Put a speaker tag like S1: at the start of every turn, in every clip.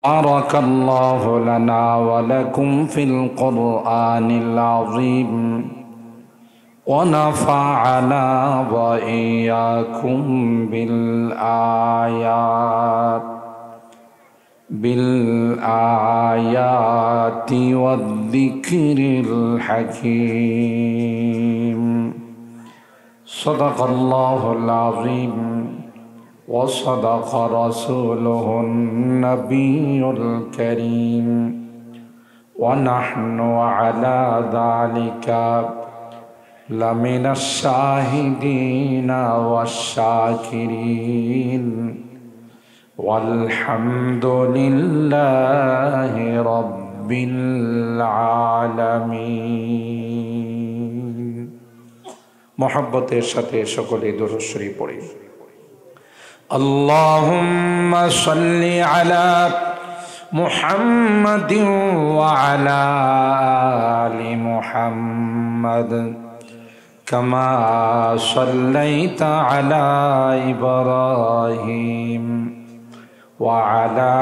S1: بارك الله لنا ولكم في القرآن العظيم ونفعنا وإياكم بالآيات والذكر الحكيم. صدق الله العظيم وصدق رسوله النبي الكريم ونحن على ذلك لمن الشاهدين والشاكرين والحمد لله رب العالمين. محبতের সাথে সকলে দুরূদ শরীফ পড়ি। اللهم صل على محمد وعلى آل محمد كما صليت على إبراهيم وعلى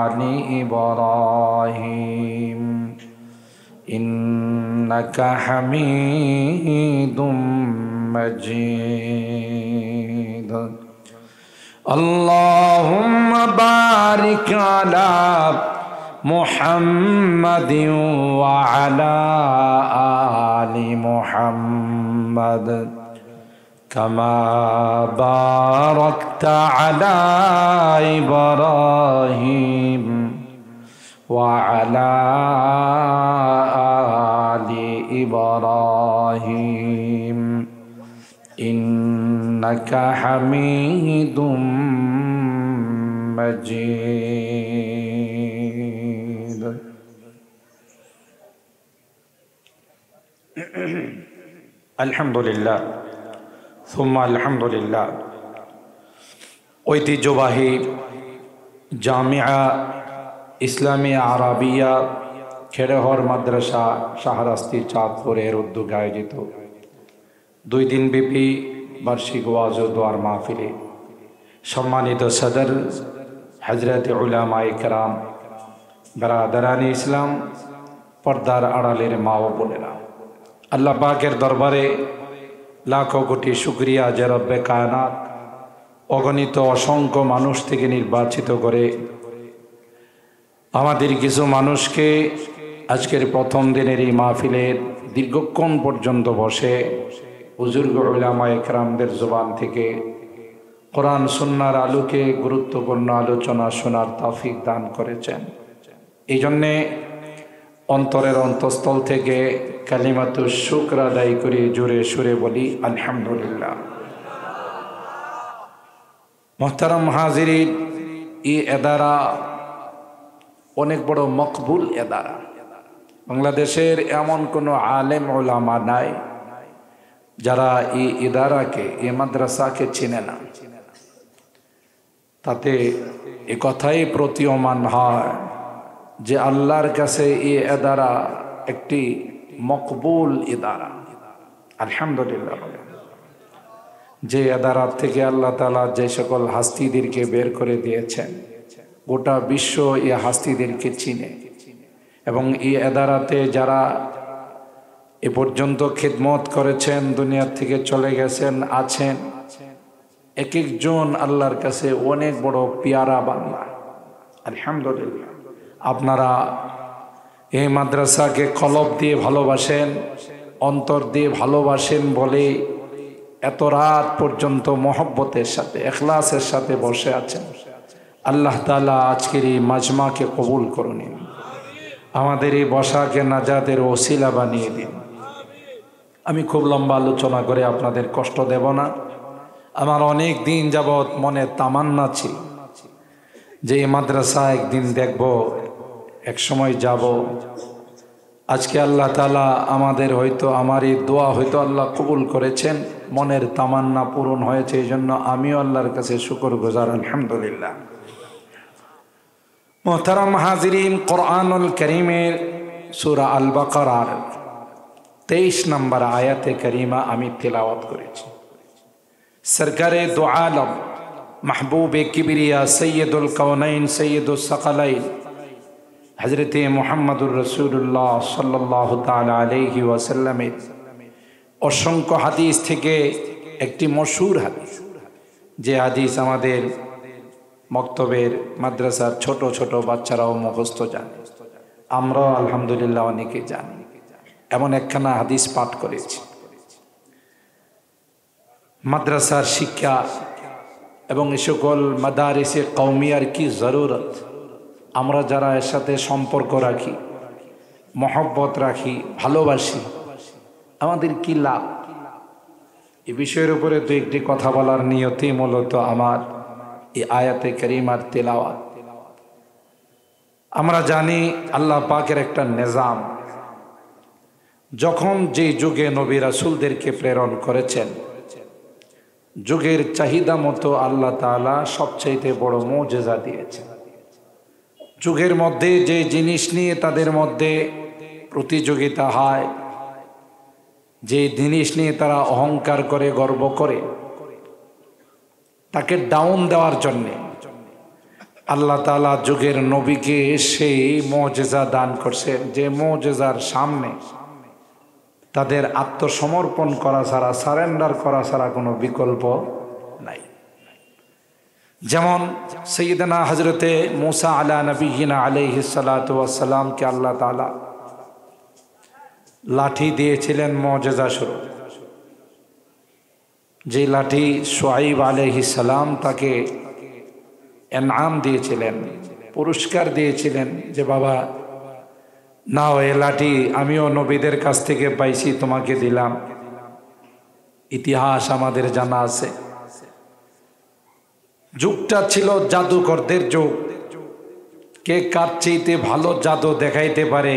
S1: آل إبراهيم إنك حميد مجيد. اللهم بارك على محمد وعلى آل محمد كما باركت على إبراهيم وعلى آل إبراهيم إنك حميد مجيد. الحمد لله ثم الحمد لله. ঐতিহ্যবাহী জামিয়া ইসলামিয়া আরাবিয়া খেড়েহর মাদ্রাসা শাহরাস্তি চাঁদপুরের উদ্যোগে আয়োজিত 2 দিন ব্যাপী বার্ষিক ওয়াজ ও দোয়ার মাহফিলে সম্মানিত সদর হযরত উলামায়ে কেরাম, বেরাদারানে ইসলাম, পর্দার আড়ালের মা ও বোনেরা, আল্লাহ পাকের দরবারে লাখো কোটি শুকরিয়া যে রব্বে কায়নাত অগণিত অসংখ্য মানুষ থেকে নির্বাচিত করে আমাদের কিছু মানুষকে আজকের প্রথম দিনের এই মাহফিলের দীর্ঘক্ষণ পর্যন্ত বসে বুজুর্গ উলামায়ে কেরামদের জবান থেকে কোরআন সুন্নাহর আলোকে গুরুত্বপূর্ণ আলোচনা শোনার তৌফিক দান করেছেন। এই জন্যে অন্তরের অন্তঃস্থল থেকে কালিমাতু শুকর আদায় করে জোরে সুরে বলি আলহামদুলিল্লাহ। মুহতারাম হাজিরিন, এই এদারা অনেক বড় মকবুল এদারা। বাংলাদেশের এমন কোনো আলেম উলামা নাই যারা এই ইদারাকে, এই মাদ্রাসাকে চিনে না। তাতে এ কথাই প্রতীয়মান হয় যে আল্লাহর কাছে এই এদারা একটি মকবুল ইদারা। আলহামদুলিল্লাহ। যে এদারা থেকে আল্লাহ তাআলা যে সকল হাস্তিদেরকে বের করে দিয়েছেন, গোটা বিশ্ব এই হাস্তিদেরকে চিনে এবং এই এদারাতে যারা এ পর্যন্ত খিদমত করেছেন, দুনিয়া থেকে চলে গেছেন, আছেন, এক একজন আল্লাহর কাছে অনেক বড় পিয়ারা বান্দা। আলহামদুলিল্লাহ। আপনারা এই মাদ্রাসাকে কলব দিয়ে ভালোবাসেন, অন্তর দিয়ে ভালোবাসেন বলে এত রাত পর্যন্ত মহব্বতের সাথে, ইখলাসের সাথে বসে আছেন। আল্লাহ তাআলা আজকের এই মাজমাকে কবুল করুন, আমাদের এই বসাকে নাজাতের ওসিলা বানিয়ে দিন। আমি খুব লম্বা আলোচনা করে আপনাদের কষ্ট দেব না। আমার অনেক দিন যাবৎ মনে তামান্না ছিল যে এই মাদ্রাসা একদিন দেখব, এক সময় যাব। আজকে আল্লাহ তাআলা আমাদের হয়তো, আমার এই দোয়া হয়তো আল্লাহ কবুল করেছেন, মনের তামান্না পূরণ হয়েছে। এই জন্য আমিও আল্লাহর কাছে শুকরগুজার, আলহামদুলিল্লাহ। মুহতারাম হাজিরিন, কোরআনুল কারীমের সূরা আল বাকারার 23 নম্বর আয়াতে কারিমা আমি তেলাওয়াত করেছি। সরকারে দো আলম महबूब किबरिया सैयदुल कौनैन सैयदुस सकलैन हजरत मुहम्मदुर रसूलुल्लाह सल्लल्लाहु ताआला अलैहि ওয়াসাল্লামের असंख्य हादीस থেকে একটি মশহুর হাদিস, যে হাদিস আমাদের মক্তবের মাদ্রাসার ছোট ছোট বাচ্চারাও মুখস্থ জানে, আমরাও আলহামদুলিল্লাহ অনেকে জানি। এমন একখানা হাদিস পাঠ করেছি। মাদ্রাসার শিক্ষা এবং এই সকল মাদারিসে কওমিয়ার কি জরুরত, আমরা যারা এর সাথে সম্পর্ক রাখি, মহব্বত রাখি, ভালোবাসি, আমাদের কি লাভ, এই বিষয়ের উপরে দু একটি কথা বলার নিয়তে মূলত আমার এই আয়াতে কারিমার তেলাওয়াত। আমরা জানি আল্লাহ পাকের একটা নিজাম, যখন যে যুগে নবী রাসূলদেরকে প্রেরণ করেছেন, যুগের চাহিদা মতো আল্লাহ তাআলা সবচাইতে বড় মুজিজা দিয়েছেন। যুগের মধ্যে যে জিনিস নিয়ে তাদের মধ্যে প্রতিযোগিতা হয়, যে জিনিস নিয়ে তারা অহংকার করে, গর্ব করে, তাকে ডাউন দেওয়ার জন্যে আল্লাহ তাআলা যুগের নবীকে সেই মুজিজা দান করছেন, যে মুজিজার সামনে তাদের আত্মসমর্পণ করা ছাড়া, সারেন্ডার করা ছাড়া কোনো বিকল্প নাই। যেমন সৈয়দনা হজরতে মুসা আলা নবিয়িনা আলাইহিস সালাতু ওয়াস সালামকে আল্লাহ তাআলা লাঠি দিয়েছিলেন মুজিজা স্বরূপ, যে লাঠি শুআইব আলাইহিস সালাম তাকে এনআম দিয়েছিলেন, পুরস্কার দিয়েছিলেন, যে বাবা নাও এ লাঠি আমিও নবীদের কাছ থেকে পাইছি, তোমাকে দিলাম। ইতিহাস আমাদের জানা আছে, যুগটা ছিল জাদুকরদের যুগ। কে কার চাইতে ভালো জাদু দেখাইতে পারে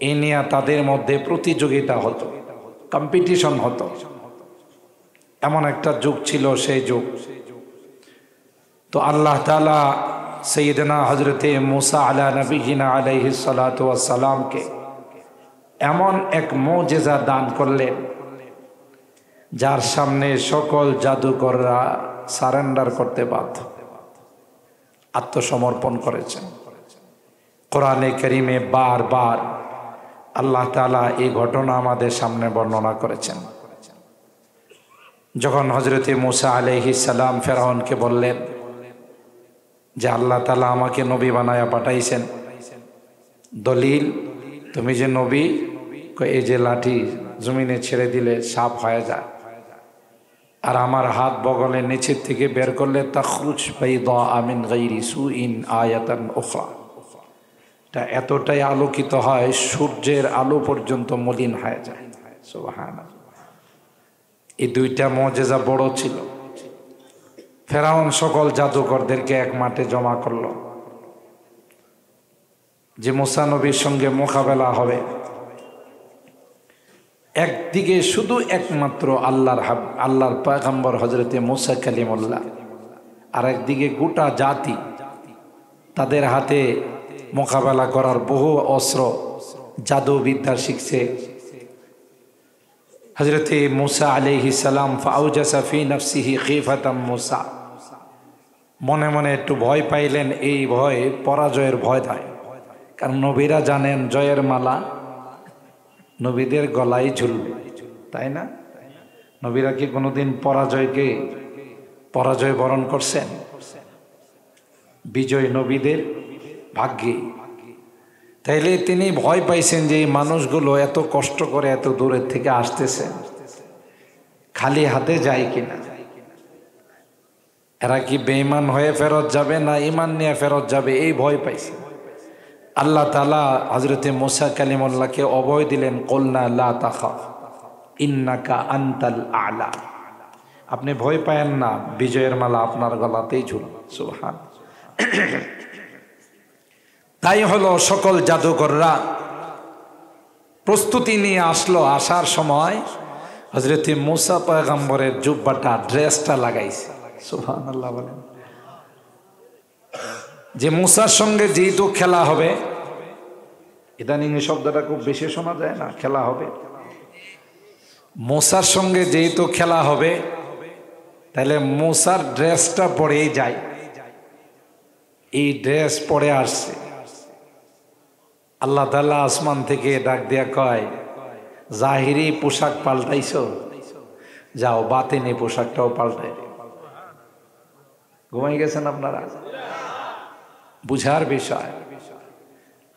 S1: এ নিয়ে তাদের মধ্যে প্রতিযোগিতা হতো, কম্পিটিশন হতো। এমন একটা যুগ ছিল সেই যুগ। তো আল্লাহ তাআলা সৈয়দনা হজরতে মুসা আলা নবিয়িনা আলাইহিস সালাতু ওয়াস সালামকে এমন এক মুজিজা দান করলেন, যার সামনে সকল জাদুকররা সারেন্ডার করতে বাধ্য, আত্মসমর্পণ করেছেন। কোরআনে কারিমে বারবার আল্লাহ তাআলা এই ঘটনা আমাদের সামনে বর্ণনা করেছেন। যখন হজরতে মুসা আলাইহিস সালাম ফেরাউনকে বললেন যে আল্লাহ তাআলা আমাকে নবী বানায়া পাঠাইছেন, দলিল তুমি যে নবী, এই যে লাঠি জমিনে ছেড়ে দিলে সাপ হয়ে যায়, আর আমার হাত বগলের নিচের থেকে বের করলে তাখরুজ বাইদা মিন গায়রি সুইন আয়াতান উখরা, এটা এতটাই আলোকিত হয় সূর্যের আলো পর্যন্ত মলিন হয়ে যায়। সুবহানাল্লাহ। এই দুইটা মুজিজা বড় ছিল। ফেরাউন সকল জাদুকরদেরকে এক মাঠে জমা করলো, যে মুসা নবীর সঙ্গে মোকাবেলা হবে। একদিকে শুধু একমাত্র আল্লাহর পয়গম্বর হজরতে মুসা কালিমুল্লাহ, আর একদিকে গোটা জাতি, তাদের হাতে মোকাবেলা করার বহু অস্ত্র, জাদুবিদ্যা শিখছে। হজরতে মুসা আলাইহিস সালাম ফাউজাসা ফি নফসিহি খিফাতাম মুসা, মনে মনে একটু ভয় পাইলেন। এই ভয় পরাজয়ের ভয় দেয়, কারণ নবীরা জানেন জয়ের মালা নবীদের গলায় ঝুলবে, তাই না? নবীরা কি কোনোদিন পরাজয় বরণ করছেন? বিজয় নবীদের ভাগ্যে। তাইলে তিনি ভয় পাইছেন যে এই মানুষগুলো এত কষ্ট করে এত দূরের থেকে আসতেছে, খালি হাতে যায় কিনা, এরা কি বেঈমান হয়ে ফেরত যাবে না ঈমান নিয়ে ফেরত যাবে, এই ভয় পাইছে। আল্লাহ তাআলা হযরতে মুসা কালিমুল্লাহকে অভয় দিলেন, কুলনা লা তাখাফ ইন্নাকা আনতাল আ'লা, আপনি ভয় পায়েন না, বিজয়ের মালা আপনার গলাতেই ঝুলবে। সুবহান। তাই হলো সকল জাদুকররা প্রস্তুতি নিয়ে আসলো। আসার সময় হযরতে মুসা পয়গম্বরের জুব্বাটা, ড্রেসটা লাগাইছে। সুবহানাল্লাহ বলেন। যে মুসার সঙ্গে যেহেতু খেলা হবে, ইদানিং এই শব্দটা খুব বেশি শোনা যায় না, খেলা হবে। মুসার সঙ্গে যেহেতু খেলা হবে, তাহলে মুসার ড্রেসটা পরেই যায়, এই ড্রেস পরে আসছে। আল্লাহ তাআলা আসমান থেকে ডাক দিয়া কয়, জাহিরি পোশাক পাল্টাইছো, যাও বাতিনি পোশাকটাও পাল্টাই। ঘুমাই গেছেন আপনারা? বুঝার বিষয়,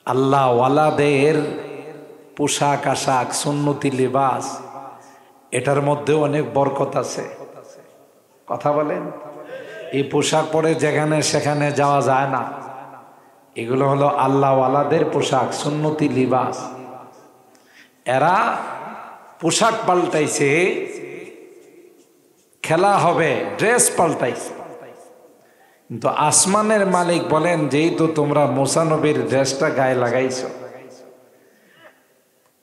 S1: আল্লাহ ওয়ালাদের পোশাক আশাক সুন্নতি লিবাস, এটার মধ্যে অনেক বরকত আছে। কথা বলেন, এই পোশাক পরে যেখানে সেখানে যাওয়া যায় না। এগুলো হলো আল্লাহ ওয়ালাদের পোশাক, সুন্নতি লিবাস। এরা পোশাক পাল্টাইছে, খেলা হবে, ড্রেস পাল্টাইছে। কিন্তু আসমানের মালিক বলেন, যেহেতু তোমরা মুসা নবীর ড্রেসটা গায়ে লাগাইছো,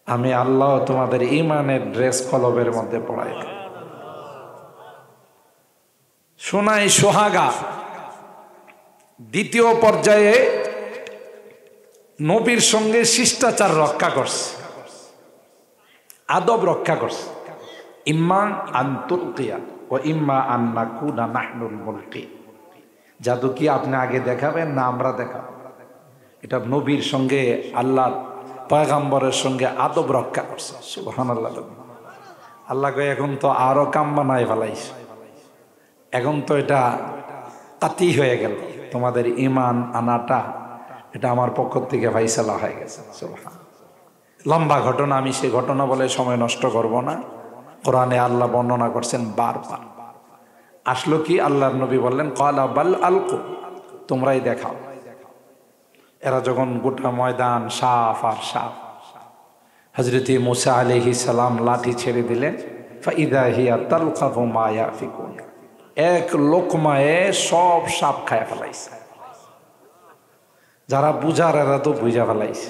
S1: আমি আল্লাহ তোমাদের ঈমানের ড্রেস কলবের মধ্যে পড়াই দেব। সোনাই সোহাগা দ্বিতীয় পর্যায়ে নবীর সঙ্গে শিষ্টাচার রক্ষা করছে, আদব রক্ষা করছে। ইম্মা আন তুলকিয়া ও ইম্মা আন নাকুনা নাহনুল মুলকি। জাদু কি আপনি আগে দেখাবেন না আমরা দেখাবো? এটা নবীর সঙ্গে আল্লাহ পয়গম্বরের সঙ্গে আদব রক্ষা করছে। সুবহানাল্লাহ। আল্লাহ কয়, এখন তো আরো কাম বানাই ফেলাইছে, এখন তো এটা কাতি হয়ে গেল, তোমাদের ঈমান আনাটা এটা আমার পক্ষ থেকে ফাইসালা হয়ে গেছে। সুবহানাল্লাহ। লম্বা ঘটনা, আমি সেই ঘটনা বলে সময় নষ্ট করব না। কোরআনে আল্লাহ বর্ণনা করছেন বারবার। আসলো কি, আল্লাহর নবী বললেন, ক্বালা বাল আলকু, তোমরাই দেখাও। এরা যখন গোটা ময়দান সাফ আর সাফ, হযরত মুসা আলাইহিস সালাম লাঠি ছেড়ে দিলেন, ফাইদা হিয়া তালকাফু মা ইয়াফিকুন, এক লোকমায়ে সব সাপ খায় ফেলাইছে। যারা বুঝার এরা তো বুঝা ফেলাইছে,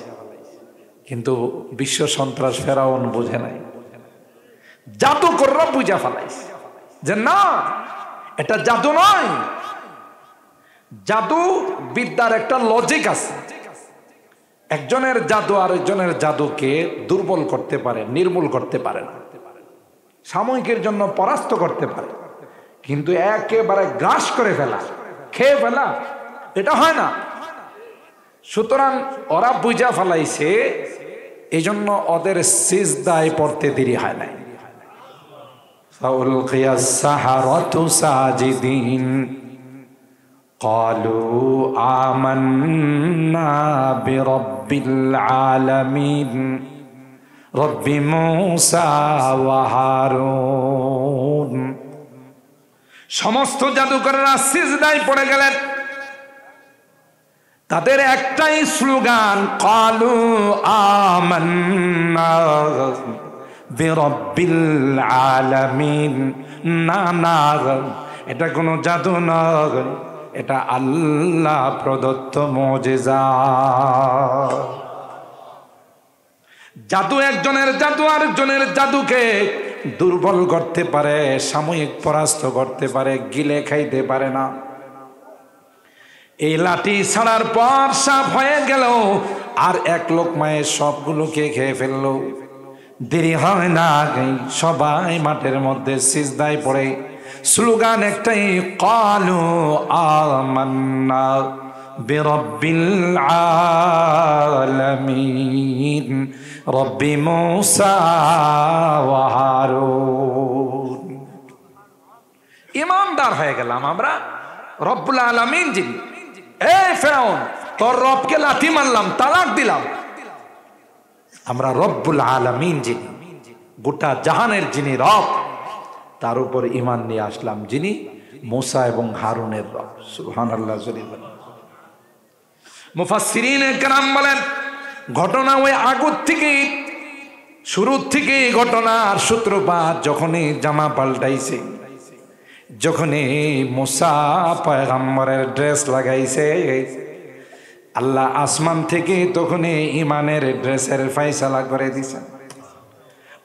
S1: কিন্তু বিশ্ব সন্ত্রাস ফেরাউন বুঝে নাই। জাদুকররা বুঝা ফেলাইছে যে না, এটা জাদু নয়। জাদু বিদ্যার একটা লজিক আছে। একজনের জাদু আরেকজনের জাদুকে দুর্বল করতে পারে, নির্মূল করতে পারে না। সাময়িকের জন্য পরাস্ত করতে পারে, কিন্তু একেবারে গ্রাস করে ফেলা, খেয়ে ফেলা, এটা হয় না। সুতরাং ওরা বুঝা ফেলাইছে, এই জন্য ওদের সিজদায় পড়তে দেরি হয় নাই। ফাউলকিয়াস সাহারাতু সাজিদিন ক্বালু আমান্না বিরাব্বিল আলামিন রব্বি মূসা ওয়া হারুন। সমস্ত জাদুকররা সিজদায় পড়ে গেলেন। তাদের একটাই স্লোগান, ক্বালু আমান্না বিরাব্বিল আলামিন। না না, এটা কোনো জাদু নয়, এটা আল্লাহ প্রদত্ত মুজিজা। জাদু একজনের জাদু আরেকজনের জাদুকে দুর্বল করতে পারে, সাময়িক পরাস্ত করতে পারে, গিলে খাইতে পারে না। এই লাঠি ছাড়ার পর সাপ হয়ে গেল, আর এক লোকমায় সবগুলোকে খেয়ে ফেললো। দেরি হয় না, সবাই মাঠের মধ্যে সিজদায় পড়ে স্লোগান একটাই, ক্বালু আমান্না বিরাব্বিল আলামিন রব্বি মূসা ওয়া হারুন। ইমানদার হয়ে গেলাম আমরা, রব্বুল আলামিন যিনি। এই ফেরাউন, তোর রবকে লাথি মারলাম, তালাক দিলাম। আমরা রব্বুল আলামিন যিনি, গোটা জাহানের যিনি রব, তার উপর ঈমান নিয়ে আসলাম, যিনি মূসা এবং হারুনের রব। সুবহানাল্লাহ। মুফাসসিরিনে কেরাম বলেন, ঘটনা ওই আগত থেকে, শুরুর থেকে ঘটনার সূত্রপাত যখনই জামা পাল্টাইছে, যখনই মূসা পয়গম্বরের ড্রেস লাগাইছে, আল্লাহ আসমান থেকে তখনই ঈমানের ড্রেসের ফয়সালা করে দিয়েছেন।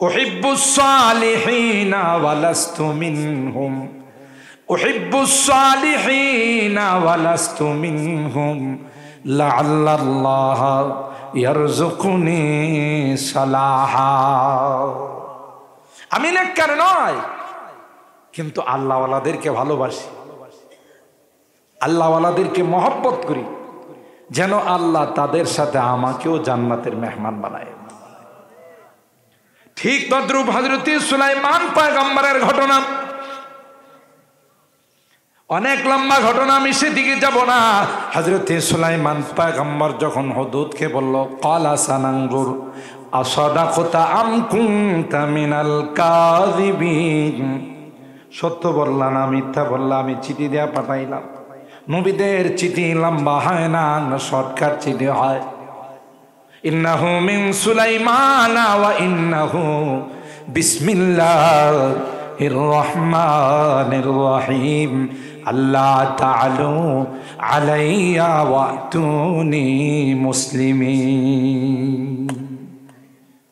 S1: উহিব্বুস সালিহিনা ওয়ালাস্তু মিনহুম, উহিব্বুস সালিহিনা ওয়ালাস্তু মিনহুম লাআল্লাল্লাহ ইয়ারযুকুনি সালাহা। আমি নেককার নয়, কিন্তু আল্লাহওয়ালাদেরকে ভালোবাসি, আল্লাহওয়ালাদেরকে মহব্বত করি, যেন আল্লাহ তাদের সাথে আমাকেও জান্নাতের মেহমান বানায়। ঠিক তদ্রূপ হযরত সুলাইমান পয়গম্বরের ঘটনা, অনেক লম্বা ঘটনা, আমি সেদিকে যাব না। হযরত সুলাইমান পয়গম্বর যখন হুদহুদকে বলল, ক্বালা সানানজুর আসাদাকতা আম কুনতা মিনাল কাযিবিন, সত্য বললা না মিথ্যা বললা, আমি চিঠি দেয়া পাঠাইলাম। নবীদের চিঠি লম্বা হয় না, শর্টকাট চিঠি হয়। ইন্নাহু মিন সুলাইমান ওয়া ইন্নাহু বিসমিল্লাহির রহমানির রহিম, আল্লাহ তাআলু আলাইয়া ওয়াতুনি মুসলিমিন।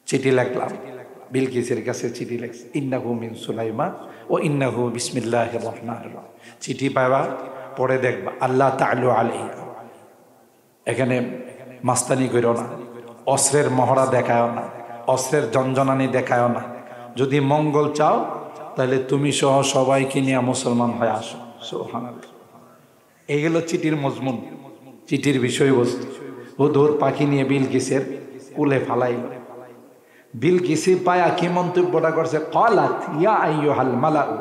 S1: চিঠি লিখলাম, বিলকিসের কাছে চিঠি লিখছে, ইন্নাহু মিন সুলাইমান ও ইন্নাহু বিসমিল্লাহির রহমানির রহিম। চিঠি পাবা, পড়ে দেখবা, আল্লাহ তাআলু আলাইয়া। এখানে মাস্তানি করো না, অস্ত্রের মহড়া দেখায় না, অস্ত্রের জঞ্জনানি দেখায় না। যদি মঙ্গল চাও তাহলে তুমি সহ সবাইকে নিয়ে মুসলমান হয়ে আসো। সুবহানাল্লাহ। এই হলো চিঠির মজমুন, চিঠির বিষয়বস্তু। হুদহুদ পাখি নিয়ে বিলকিসের কুলে ফালাইল। বিলকিসি পায়া কি মন্তব্যটা করছে, ক্বালাত ইয়া আইয়ুহাল মালাউ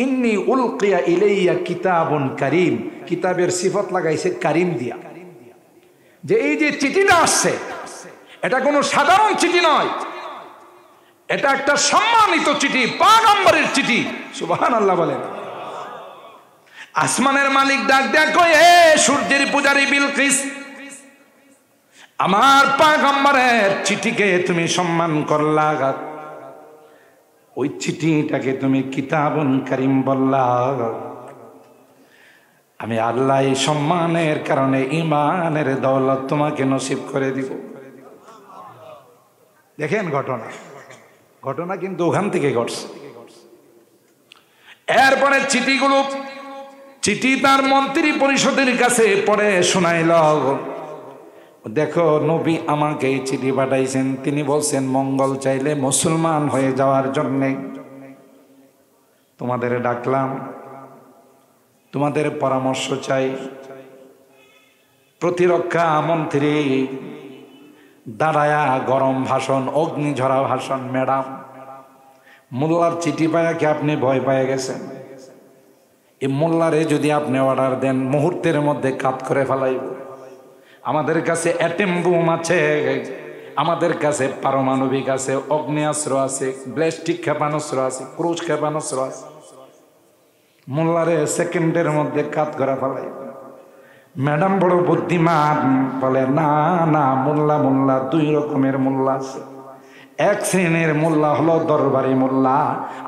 S1: ইন্নী উলকিয়া ইলাইয়া কিতাবুন কারীম। কিতাবের সিফত লাগাইছে কারীম দিয়া, যে এই যে চিঠিটা আসছে এটা কোনো সাধারণ চিঠি নয়, এটা একটা সম্মানিত চিঠি, পয়গম্বরের চিঠি। সুবহানাল্লাহ বলেন। আসমানের মালিক ডাক দেয়া কই, হে সূর্যের পূজারী বিলকিস, আমার পয়গম্বরের চিঠিকে তুমি সম্মান করলা, ওই চিঠিটাকে তুমি কিতাবুন কারীম বললা। আমি আল্লাহ এই সম্মানের কারণে ঈমানের দৌলত তোমাকে নসিব করে দিব। দেখেন ঘটনা, ঘটনা কিন্তু ওখান থেকে ঘটছে। এরপরে চিঠিগুলো, চিঠি তার মন্ত্রী পরিষদের কাছে পড়ে শোনাইল, দেখো নবী আমাকে এই চিঠি পাঠাইছেন, তিনি বলছেন মঙ্গল চাইলে মুসলমান হয়ে যাওয়ার জন্যে তোমাদের ডাকলাম, তোমাদের পরামর্শ চাই। প্রতিরক্ষা মন্ত্রী দাঁড়ায়া গরম ভাষণ, অগ্নিঝরা ভাষণ। ম্যাডাম, মোল্লার চিঠি পায়া কি আপনি ভয় পেয়ে গেছেন? এই মোল্লারে যদি আপনি অর্ডার দেন মুহূর্তের মধ্যে কাট করে ফেলাইব। আমাদের কাছে অ্যাটম বোম আছে, আমাদের কাছে পারমাণবিক আছে, অগ্নেয়াস্ত্র আছে, ব্যালিস্টিক ক্ষেপণাস্ত্র আছে, ক্রুজ ক্ষেপণাস্ত্র আছে। মোল্লারে সেকেন্ডের মধ্যে কাট করে ফেলাইব। ম্যাডাম বড় বুদ্ধিমান, বলে না না, মোল্লা মোল্লা দুই রকমের মোল্লা আছে। এক শ্রেণীর মোল্লা হলো দরবারি মোল্লা,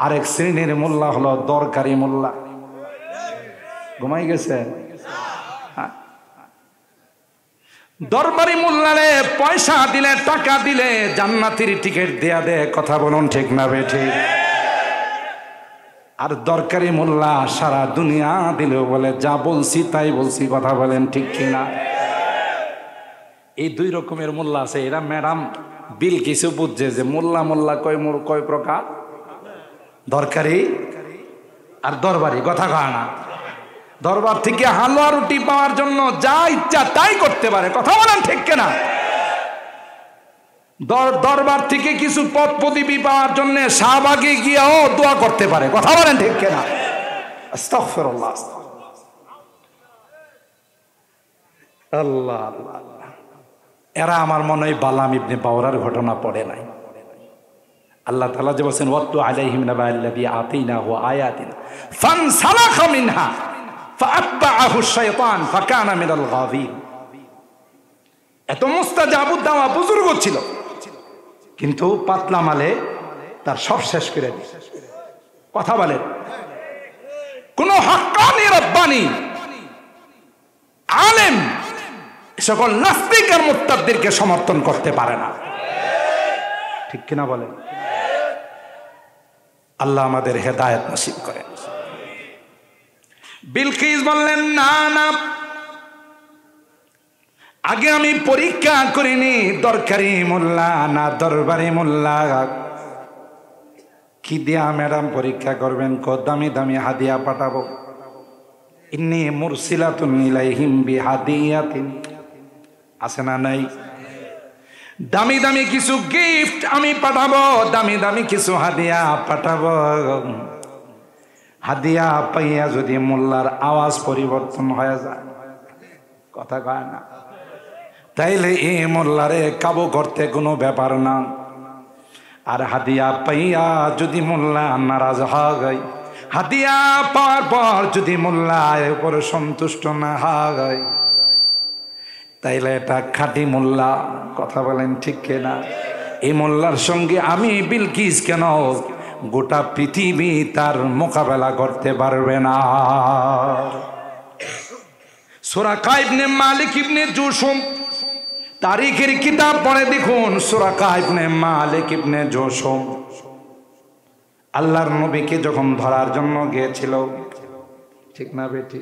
S1: আরেক শ্রেণীর মোল্লা হলো দরকারি মোল্লা। ঘুমাই গেছে? দরবারি মোল্লারে পয়সা দিলে, টাকা দিলে জান্নাতের টিকিট দেয়া দেয়। কথা বলুন ঠিক না বেঠিক? আর দরকারি মোল্লা সারা দুনিয়া দিলেও বলে যা বলছি তাই বলছি। কথা বলেন ঠিক কিনা? এই দুই রকমের মোল্লা আছে। এরা ম্যাডাম বিলকিস বুঝছে যে মোল্লা মোল্লা কয় প্রকার, দরকারি আর দরবারি। কথা কয় না? দরবার থেকে হালুয়া রুটি পাওয়ার জন্য যা ইচ্ছা তাই করতে পারে। কথা বলেন ঠিক কিনা? দরবার থেকে কিছু পদ পদবি পাওয়ার জন্য শাহবাগে গিয়েও দোয়া করতে পারে। কথা বলেন ঠিক কিনা? আস্তাগফিরুল্লাহ, আল্লাহ আল্লাহ। এরা আমার মনে হয় বালাম ইবনে বাওরার ঘটনা পড়ে নাই। আল্লাহ তাআলা যে বলেন ওয়াতলু আলাইহিম নাবাআল্লাযী আতাইনাহু আয়াতিনা ফানসালাখা মিনহা ফাআতবাআহু শাইতান ফাকানা মিনাল গাবিন। এত মুস্তাজাবুদ দাওয়া বুজুর্গ ছিল, কিন্তু পাতলা মালে তার সব শেষ করে দিয়েছে। কথা বলেন? কোন হাক্কানি রব্বানি আলেম সকল নাস্তিক আর মুরতাদদেরকে সমর্থন করতে পারে না। ঠিক কিনা বলেন? আল্লাহ আমাদের হেদায়েত নসিব করেন। বিলকিস বললেন না না, আগে আমি পরীক্ষা করিনি দরকারি মোল্লা না দরবারি মোল্লা। কি দিয়া ম্যাডাম পরীক্ষা করবেন? দামি দামি হাদিয়া পাঠাবো। ইন্নী মুরসিলাতুন ইলাইহিম বিহাদিয়াতিন, আছে না নাই? দামি দামি কিছু গিফট আমি পাঠাবো, দামি দামি কিছু হাদিয়া পাঠাবো। হাদিয়া পাইয়া যদি মোল্লার আওয়াজ পরিবর্তন হয়ে যায়, কথা কয় না, তাইলে এই মোল্লারে কাবু করতে কোনো ব্যাপার না। আর হাদিয়া পাইয়া যদি মোল্লা নারাজ হয়, হাদিয়া পাওয়ার পর যদি মোল্লা এর উপর সন্তুষ্ট না হয়, তাইলে এটা খাঁটি মোল্লা। কথা বলেন ঠিক কিনা? এই মোল্লার সঙ্গে আমি বিলকিস কেন, গোটা পৃথিবী তার মোকাবেলা করতে পারবে না। সুরাকা ইবনে মালিক ইবনে জুশুম, তারিখের কিতাব পড়ে দেখুন। সুরাকা ইবনে মালিক ইবনে জুশুম আল্লাহর নবীকে যখন ধরার জন্য গিয়েছিল, ঠিক না বেটি?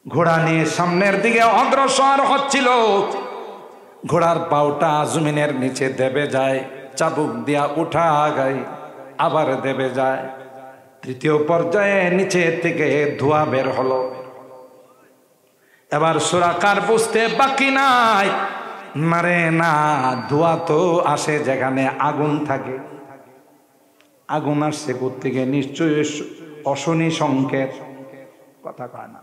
S1: ঘোড়া নিয়ে সামনের দিকে অগ্রসর হচ্ছিল, ঘোড়ার পাউটা জমিনের নিচে দেবে যায়, চাবুক দিয়া উঠা গায়, আবার দেবে যায়। তৃতীয় পর্যায়ে নিচে থেকে ধোঁয়া বের হলো। এবার সুরাকার বুঝতে বাকি নাই, মারে না, ধোঁয়া তো আসে যেখানে আগুন থাকে। আগুন আসছে কোত্থেকে? নিশ্চয়ই অশনি সংকেত। কথা কয় না।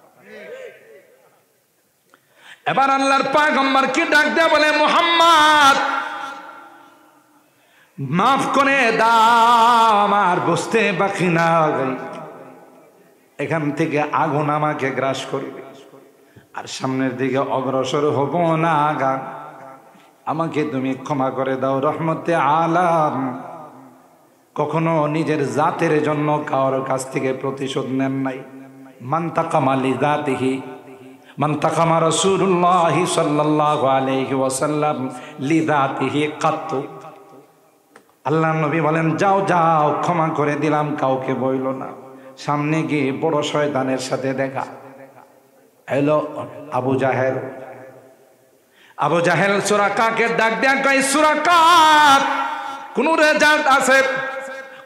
S1: এবার আল্লাহর পয়গম্বর কি ডাক দেয়া বলে, মুহাম্মদ মাফ করে দাও, আমার বুঝতে বাকি নাই, এখান থেকে আগুন আমাকে গ্রাস করবে, আর সামনের দিকে অগ্রসর হব না। আমাকে তুমি ক্ষমা করে দাও। রহমতে আলাম কখনো নিজের জাতের জন্য কারোর কাছ থেকে প্রতিশোধ নেন নাই। মান তাকামা লিজাতিহি, মান তাকামা রাসূলুল্লাহ সাল্লাল্লাহু আলাইহি ওয়াসাল্লাম লিজাতিহি কাত্তু। আল্লাহ নবী বলেন, যাও যাও, ক্ষমা করে দিলাম, কাউকে বইল না। সামনে গিয়ে বড় শয়তানের সাথে দেখা। এলো আবু জাহেল। আবু জাহেল সুরাকাকে ডাক দেয়া কয়, সুরাকা, কোন রেজাল্ট আছে?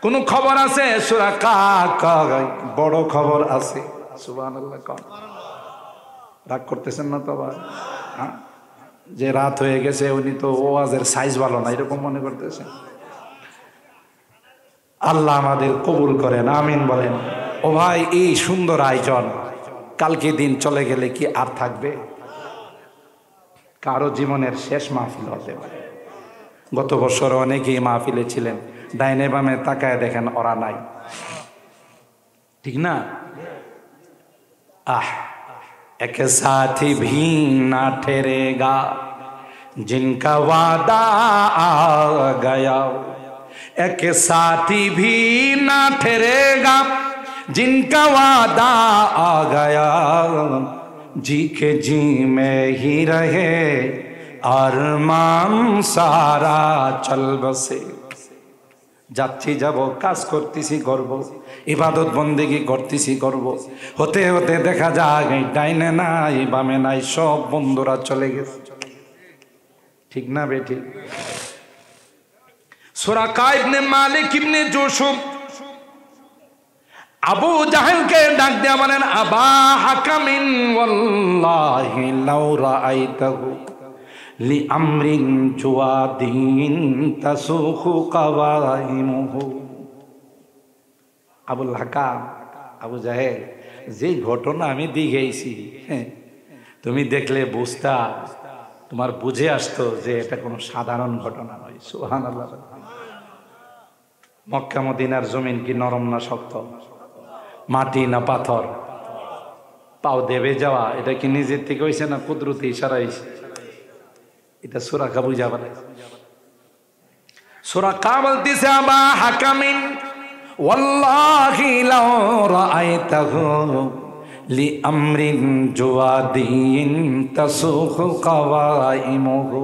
S1: কোন খবর আছে? সুরাকা কয়, বড় খবর আছে। সুবহানাল্লাহ। রাগ করতেছেন না তো? আবার যে রাত হয়ে গেছে, উনি তো ওয়াজের সাইজ ভালো না এরকম মনে করতেছেন। আল্লাহ আমাদের কবুল করেন, আমিন বলেন। ও ভাই, এই সুন্দর আয়োজন কালকে দিন চলে গেলে কি আর থাকবে? কারো জীবনের শেষ মাহফিল হতে পারে। গত বছর অনেকেই মাহফিলে ছিলেন, ডাইনে বামে তাকায় দেখেন ওরা নাই, ঠিক না? আহ, এক সাথী ভি না ঠেরেগা জিনকা ওয়াদা আ গয়া, এক সাথী ভি না ঠেরেগা जिनका वादा आ गया, जी के जी में ही रहे अरमान सारा चल बसे। যাচ্ছি যাব, কাজ করতেছি করব, ইবাদত বন্দেগি করতেছি করব, হতে হতে দেখা যায় ডাইনে নাই বামে নাই, সব বন্ধুরা চলে গেছে। ঠিক না বেটি? সুরাকা ইবনে মালিক ইবনে জুশুম আবু জাহেলকে ডাক দেয়া বলেন, আবা হাকামিন ওয়াল্লাহি লাউ রাআইতাহু লিআমরিন জুওয়াদিন তাসুখু কাওয়াইমুহু। আবুল হাকাম, আবু জাহেল, যে ঘটনা আমি দেখাইছি, তুমি দেখলে বুঝতা, তোমার বুঝে আসতো যে এটা কোনো সাধারণ ঘটনা নয়। সুবহানাল্লাহ। মক্কা মদিনার জমিন কি নরম না শক্ত? মাটি না পাথর? পাও দেবে যাওয়া, এটা কি নিজের থেকে হয়েছে না কুদরতি ইশারা হয়েছে? এটা সুরাকা বুঝা বলে। সুরাকা বলতেছে, আবা হাকামিন ওয়াল্লাহি লাউ রাআইতাহু লিআমরিন জুওয়াদিন তাসুখু কাওয়াইমুহু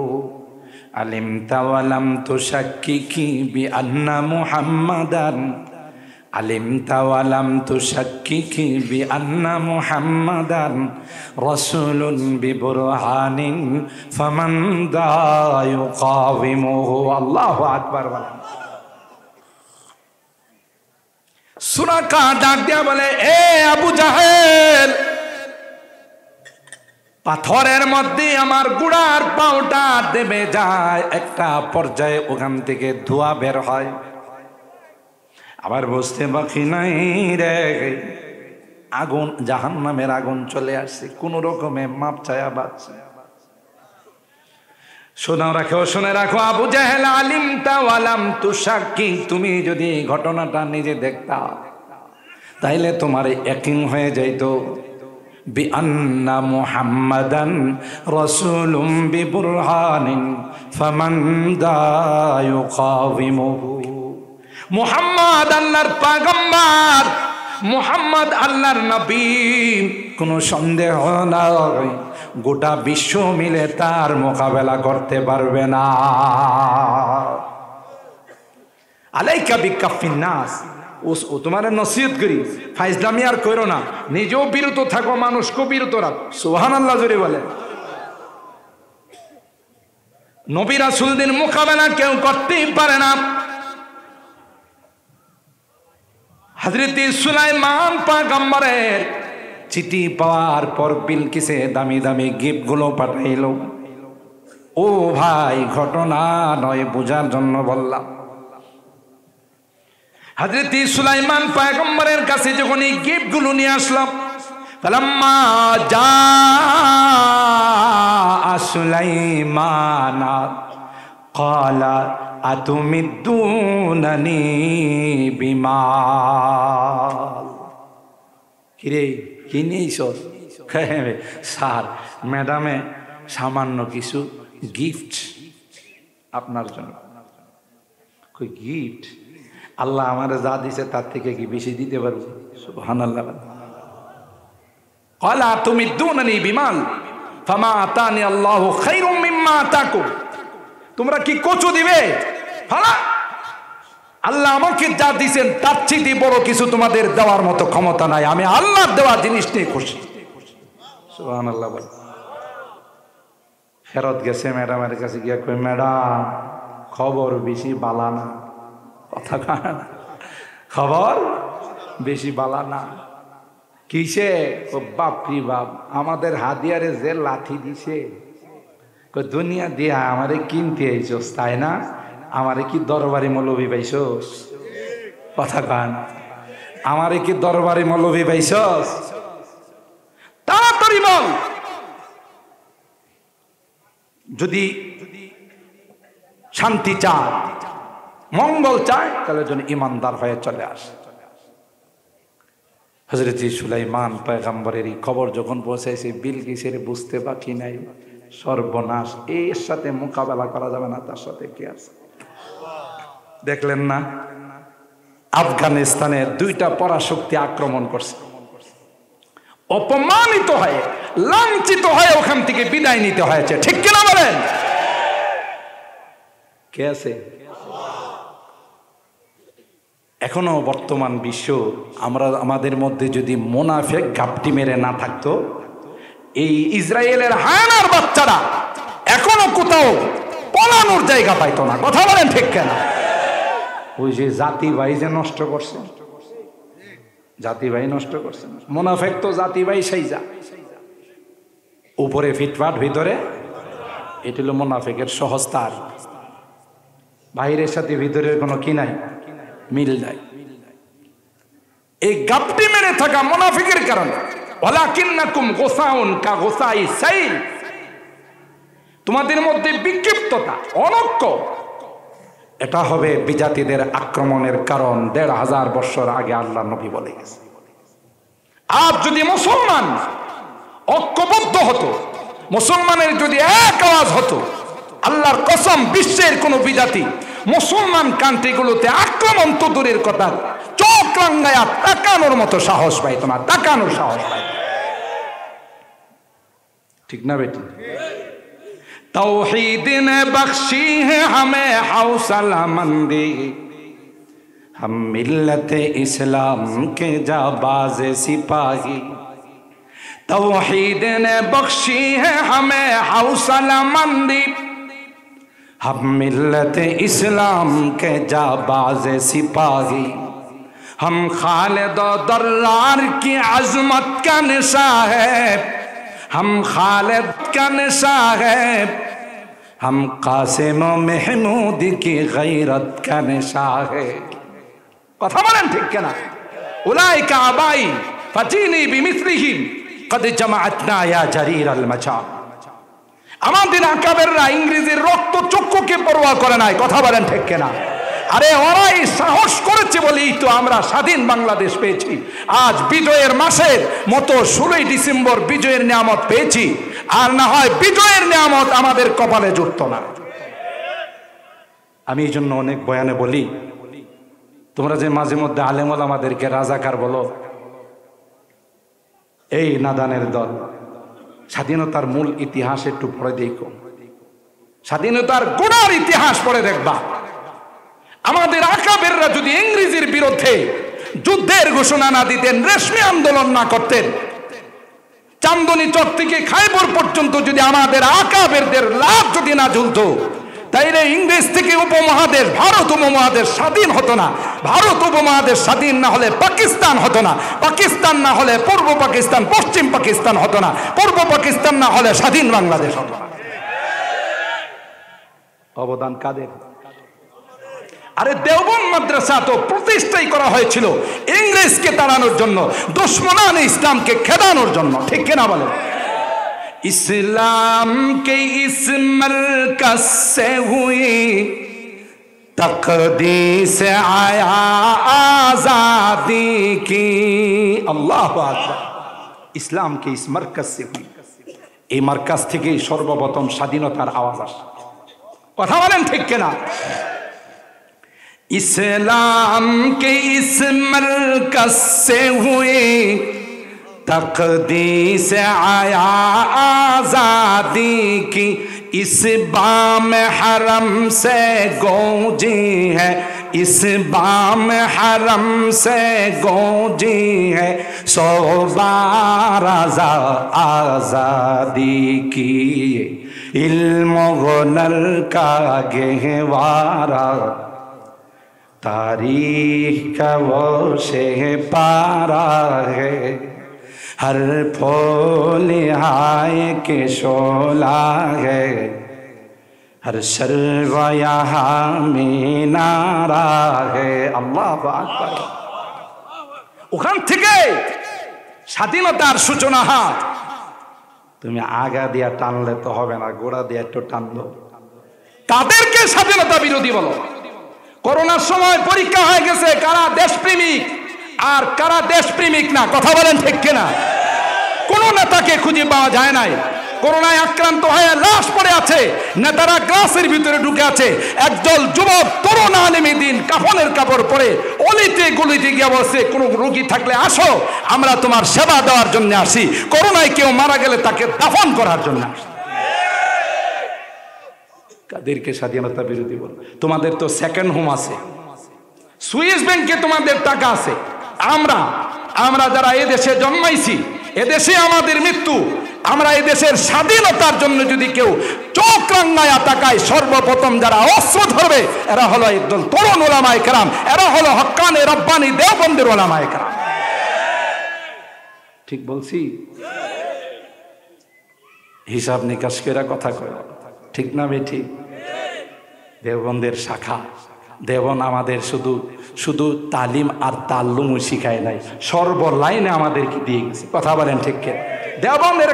S1: আলিমতা ওয়া লাম তুশাক্কিকি বিআন্না মুহাম্মাদান, আলিমতা ওয়া লাম তুশাক্কিকি বিআন্না মুহাম্মাদান রাসূলুন বিবুরহানিন ফামান দা ইউকাবিমুহু। আল্লাহু আকবার বলেন। সুরাকা ডাক দিয়া বলে, এ আবু জাহেল, পাথরের মধ্যে আমার গুড়ার পাউটা দেবে যায়, একটা পর্যায়ে ওখান থেকে ধোঁয়া বের হয়। আবার বুঝতে বাকি নাই রে, আগুন, জাহান্নামের আগুন চলে আসছে, কোন রকমে মাপ চায়া বাঁচছে। শুনে রাখো আবু জাহেল, আলিমতা ওয়ালাম তুশাক্কি, তুমি যদি ঘটনাটা নিজে দেখতা তাইলে তোমার ইয়াকিন হয়ে যাইতো বিআন্না মুহাম্মাদান রাসূলুম বিবুরহানিন ফামান দা ইউকাবিমুহু। মুহাম্মদ আল্লাহর পয়গম্বর, মুহাম্মদ আল্লাহর নবী, কোনো সন্দেহ নাই গোটা বিশ্ব মিলে তার মোকাবেলা করতে পারবে না। আলাইকা বিকাফিন নাস, ও তোমার নসিহত করি, ফাইজলামি আর করো না, নিজেও বিরত থাকো, মানুষকেও বিরত রাখো। সুবহানাল্লাহ জোরে বলে। নবী রাসূলদের মোকাবেলা কেউ করতেই পারে না। হযরত সুলাইমান পয়গম্বরের চিঠি পাওয়ার পর বিলকিসে দামি দামি গিফট গুলো পাঠাইল। ও ভাই, ঘটনা নয়, বোঝার জন্য বললাম। হযরত সুলাইমান পয়গম্বরের কাছে যখন এই গিফট গুলো নিয়ে আসলাম, ফালাম্মা জা সুলাইমান ক্বালা আতুমিদ্দুনানি বিমাল। কিরে, কি নিয়েছ? স্যার, ম্যাডামে সামান্য কিছু গিফট আপনার জন্য। কই গিফট? আল্লাহ আমারে যা দিছে তার থেকে কি বেশি দিতে পারবো? সুবহানাল্লাহ। ক্বালা আতুমিদ্দুনানি বিমাল ফামা আতানি আল্লাহু খায়রুম মিম্মা আতাকুম। তোমরা কি কচু দিবে? আল্লাহ আমাকে যা দিয়েছেন তার চেয়ে বড় কিছু তোমাদের দেওয়ার মতো ক্ষমতা নাই, আমি আল্লাহর দেওয়া জিনিস নিয়ে খুশি। সুবহানাল্লাহ। বল। ফেরত গেছে ম্যাডামের কাছে গিয়া কই, ম্যাডাম খবর বেশি বালা না। কথা কয় না, খবর বেশি বালা না। কিসে? বাপরি বাপ, আমাদের হাদিয়ারে যে লাঠি দিছে, দুনিয়া দিয়া আমারে কিনতে আইছস তাই না? আমারে কি দরবারি মৌলবি পাইছস? কথা কান, আমারে কি দরবারি মৌলবি পাইছস? তাড়াতাড়ি বল। যদি শান্তি চায়, মঙ্গল চায়, তাহলে যেন ইমানদার হয়ে চলে আসে। হযরত সুলাইমান পয়গম্বরের এই খবর যখন পৌঁছাইছে, বিলকিসের বুঝতে বাকি নাই, সর্বনাশ, এর সাথে মোকাবেলা করা যাবে না, তার সাথে কি আছে? দেখলেন না, আফগানিস্তানের 2টা পরাশক্তি আক্রমণ করছে, অপমানিত হয়ে, লাঞ্ছিত হয়ে ওখান থেকে বিদায় নিতে হয়েছে। ঠিক কিনা বলেন? কে আছে? এখনো বর্তমান বিশ্ব, আমাদের মধ্যে যদি মুনাফিক ঘাপটি মেরে না থাকতো, এই ইসরায়েলের হায়ানার বাচ্চারা এখনো কোথাও পলানোর জায়গা পাইতো না। কথা বলেন ঠিক কেনা? ওই যে জাতি ভাই যে নষ্ট করছে, জাতি ভাই নষ্ট করছে। মুনাফিক তো জাতি ভাই সেই যা, উপরে ফিটফাট, ভিতরে, এটা হলো মুনাফিকের সহজতার। বাইরের সাথে ভিতরের কোনো কি নাই, মিল নাই। এই গাপটি মেরে থাকা মুনাফিকের কারণে, ওয়ালাকিন্নাকুম গোসাউন কা গোসাই সাইল, তোমাদের মধ্যে বিক্ষিপ্ততা, অনৈক্য, এটা হবে বিজাতিদের আক্রমণের কারণ। 1500 বছর আগে আল্লাহ নবী বলে গেছে। আজ যদি মুসলমান ঐক্যবদ্ধ হতো, মুসলমানের যদি এক আওয়াজ হতো, আল্লাহর কসম বিশ্বের কোন বিজাতি মুসলমান কান্ট্রিগুলোতে আক্রমণ তো দূরের কথা, চোখ রাঙ্গায়া তাকানোর মতো সাহস পাইত না, তাকানোর সাহস পাইত। ঠিক না বেটি? तौहीद ने बख्शी है हमें हौसला मंदी, हम मिल्लत इस्लाम के जाबाज सिपाही। तौहीद ने बख्शी है हमें हौसला मंदी, हम मिल्लत इस्लाम के जाबाज सिपाही। हम खालिद दर्रार की अजमत का निशा है, हम खालिद का निशा है, हम कासिम महमूद की गैरत का निशा है। কথা বলেন ঠিক কিনা? উলাইকা আবাই ফাতিনি বিমিসলিহিম কদ জামাআতনা ইয়া জারির আল মাচাম। আমাদের আকাবেররা ইংরেজির রক্ত চক্ষুকে পরোয়া করে নাই। কথা বলেন ঠিক কিনা? আরে ওরাই সাহস করেছে বলেই তো আমরা স্বাধীন বাংলাদেশ পেয়েছি। আজ বিজয়ের মাসের মতো 16 ডিসেম্বর বিজয়ের নিয়ামত পেয়েছি, আর না হয় বিজয়ের নিয়ামত আমাদের কপালে জুটত না। আমি এই জন্য অনেক বয়ানে বলি, তোমরা যে মাঝে মধ্যে আলেম ওলামাদেরকে রাজাকার বলো, এই নাদানের দল, স্বাধীনতার মূল ইতিহাস একটু পড়ে দেখো, স্বাধীনতার গোড়ার ইতিহাস পড়ে দেখবা। আমাদের আকাবেররা যদি ইংরেজির বিরুদ্ধে যুদ্ধের ঘোষণা না দিতেন, রেশমি আন্দোলন না করতেন, চান্দনী চক থেকে খাইবর পর্যন্ত যদি আমাদের আকাবেরদের লাভ যদি না ঝুলতো, তাইলে ইংরেজ থেকে উপমহাদেশ, ভারত উপমহাদেশ স্বাধীন হতো না। ভারত উপমহাদেশ স্বাধীন না হলে পাকিস্তান হতো না। পাকিস্তান না হলে পূর্ব পাকিস্তান, পশ্চিম পাকিস্তান হতো না। পূর্ব পাকিস্তান না হলে স্বাধীন বাংলাদেশ হতো না। অবদান কাদের? আরে দেওবন্দ মাদ্রাসা তো প্রতিষ্ঠাই করা হয়েছিল ইংরেজকে তাড়ানোর জন্য, দুশমনান ইসলামকে খেদানোর জন্য। ঠিক কিনা বলেন? इस्लाम के इस मरकज से हुई तकदीस आया आजादी की। अल्लाह আকবার। ইসলাম के इस मरकज से हुई, এই মার্কাজ থেকে সর্বপ্রথম স্বাধীনতার আওয়াজ আসে। কথা বলেন ঠিক কিনা? इस्लाम के इस मरकज से हुई तकदीस आया आजादी की। इस बाम हरम से गूंजी है, इस बाम हरम से गूंजी है सौ बार आजादी की। इल्म हुनर का गहवारा तारीख का वो शहपारा है। हर फूल हाय के शोला है, हर शर्व यहाँ में नारा है। আল্লাহু আকবার। ওখান থেকে স্বাধীনতার সূচনা হাত। তুমি আগা দিয়া টানলে তো হবে না, গোড়া দিয়া একটু টানলো। তাদেরকে স্বাধীনতা বিরোধী বলো। করোনার সময় পরীক্ষা হয়ে গেছে কারা দেশপ্রেমিক আর কারা দেশপ্রেমিক না। কথা বলেন ঠিক কিনা? কোন নেতাকে খুঁজে পাওয়া যায় নাই। করোনায় আক্রান্ত হয়ে লাশ পড়ে আছে, নেতারা গ্লাসের ভিতরে ঢুকে আছে। একদল যুবক তরুণ আলেম দিন কাফনের কাপড় পরে অলিতে গলিতে গিয়ে বসে, কোন রোগী থাকলে আসো, আমরা তোমার সেবা দেওয়ার জন্য আসি। করোনায় কেউ মারা গেলে তাকে দাফন করার জন্য আসি। কাদেরকে স্বাধীনতা বিরোধী বল? তোমাদের তো সেকেন্ড হোম আছে, সুইস ব্যাংকে তোমাদের টাকা আছে। আমরা যারা এদেশে জন্মাইছি, এদেশে আমাদের মৃত্যু, আমরা এদেশের স্বাধীনতার জন্য যদি কেউ চোখ রাঙায়া তাকায়, সর্বপ্রথম যারা অস্ত্র ধরবে এরা হলো একদল তরুণ ওলামায়ে কেরাম, এরা হলো হক্কানে রব্বানি দেওবন্দের ওলামায়ে কেরাম। ঠিক বলছি? হিসাব নিকাশ করে কথা কয়, ঠিক না বেঠি? দেওবন্দের শাখা, দেওবন্দ আমাদের শুধু তালিম আর তাল্লুমও শিখায় নাই, সর্বলাইনে আমাদেরকে দিয়ে গেছে। কথা বলেন ঠিক কে? দেওবন্দের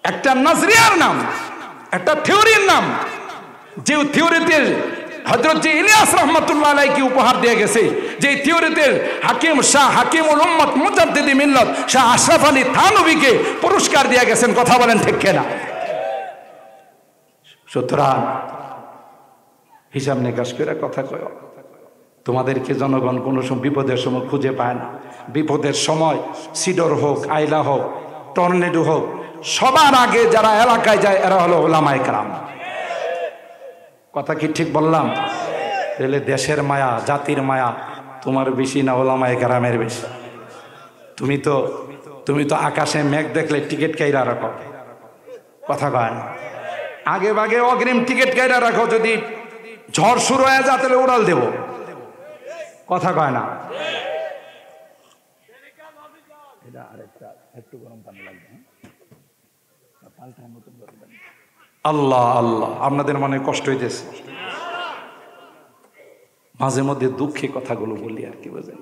S1: একটা নজরিয়ার নাম, একটা থিওরির নাম, যে থিওরিতে হযরত ইলিয়াস রাহমাতুল্লাহ আলাইহি উপহার দিয়ে গেছে, যে থিওরিতে হাকিমুল উম্মত মুজাদ্দিদি মিল্লাত শাহ আশরাফ আলী থানভীকে পুরস্কার দিয়ে গেছেন। কথা বলেন ঠিক কিনা? সুতরাং হিসাব নিকাশ করে কথা কয়। তোমাদেরকে জনগণ কোনো সময় বিপদের সময় খুঁজে পায় না। বিপদের সময় সিডর হোক, আইলা হোক, টর্নেডো হোক, সবার আগে যারা এলাকায় যায় এরা হলো ওলামায়ে কেরাম। কথা কি ঠিক বললাম? তাহলে দেশের মায়া, জাতির মায়া তোমার বেশি না ওলামায়ে কেরামের বেশি? তুমি তো আকাশে মেঘ দেখলে টিকিট কাইরা রাখো। কথা কয় না? আগে ভাগে অগ্রিম টিকিট কাইরা রাখো, যদি ঝড় শুরু হয়ে যায় তাহলে উড়াল দেব। কথা কয় না? এটা আরেকটা একটু গরম পানি লাগবে। আল্লাহ আল্লাহ, আপনাদের মনে কষ্ট হইতেছে, মাঝে মধ্যে দুঃখে কথাগুলো বলি আর কি, বুঝেন?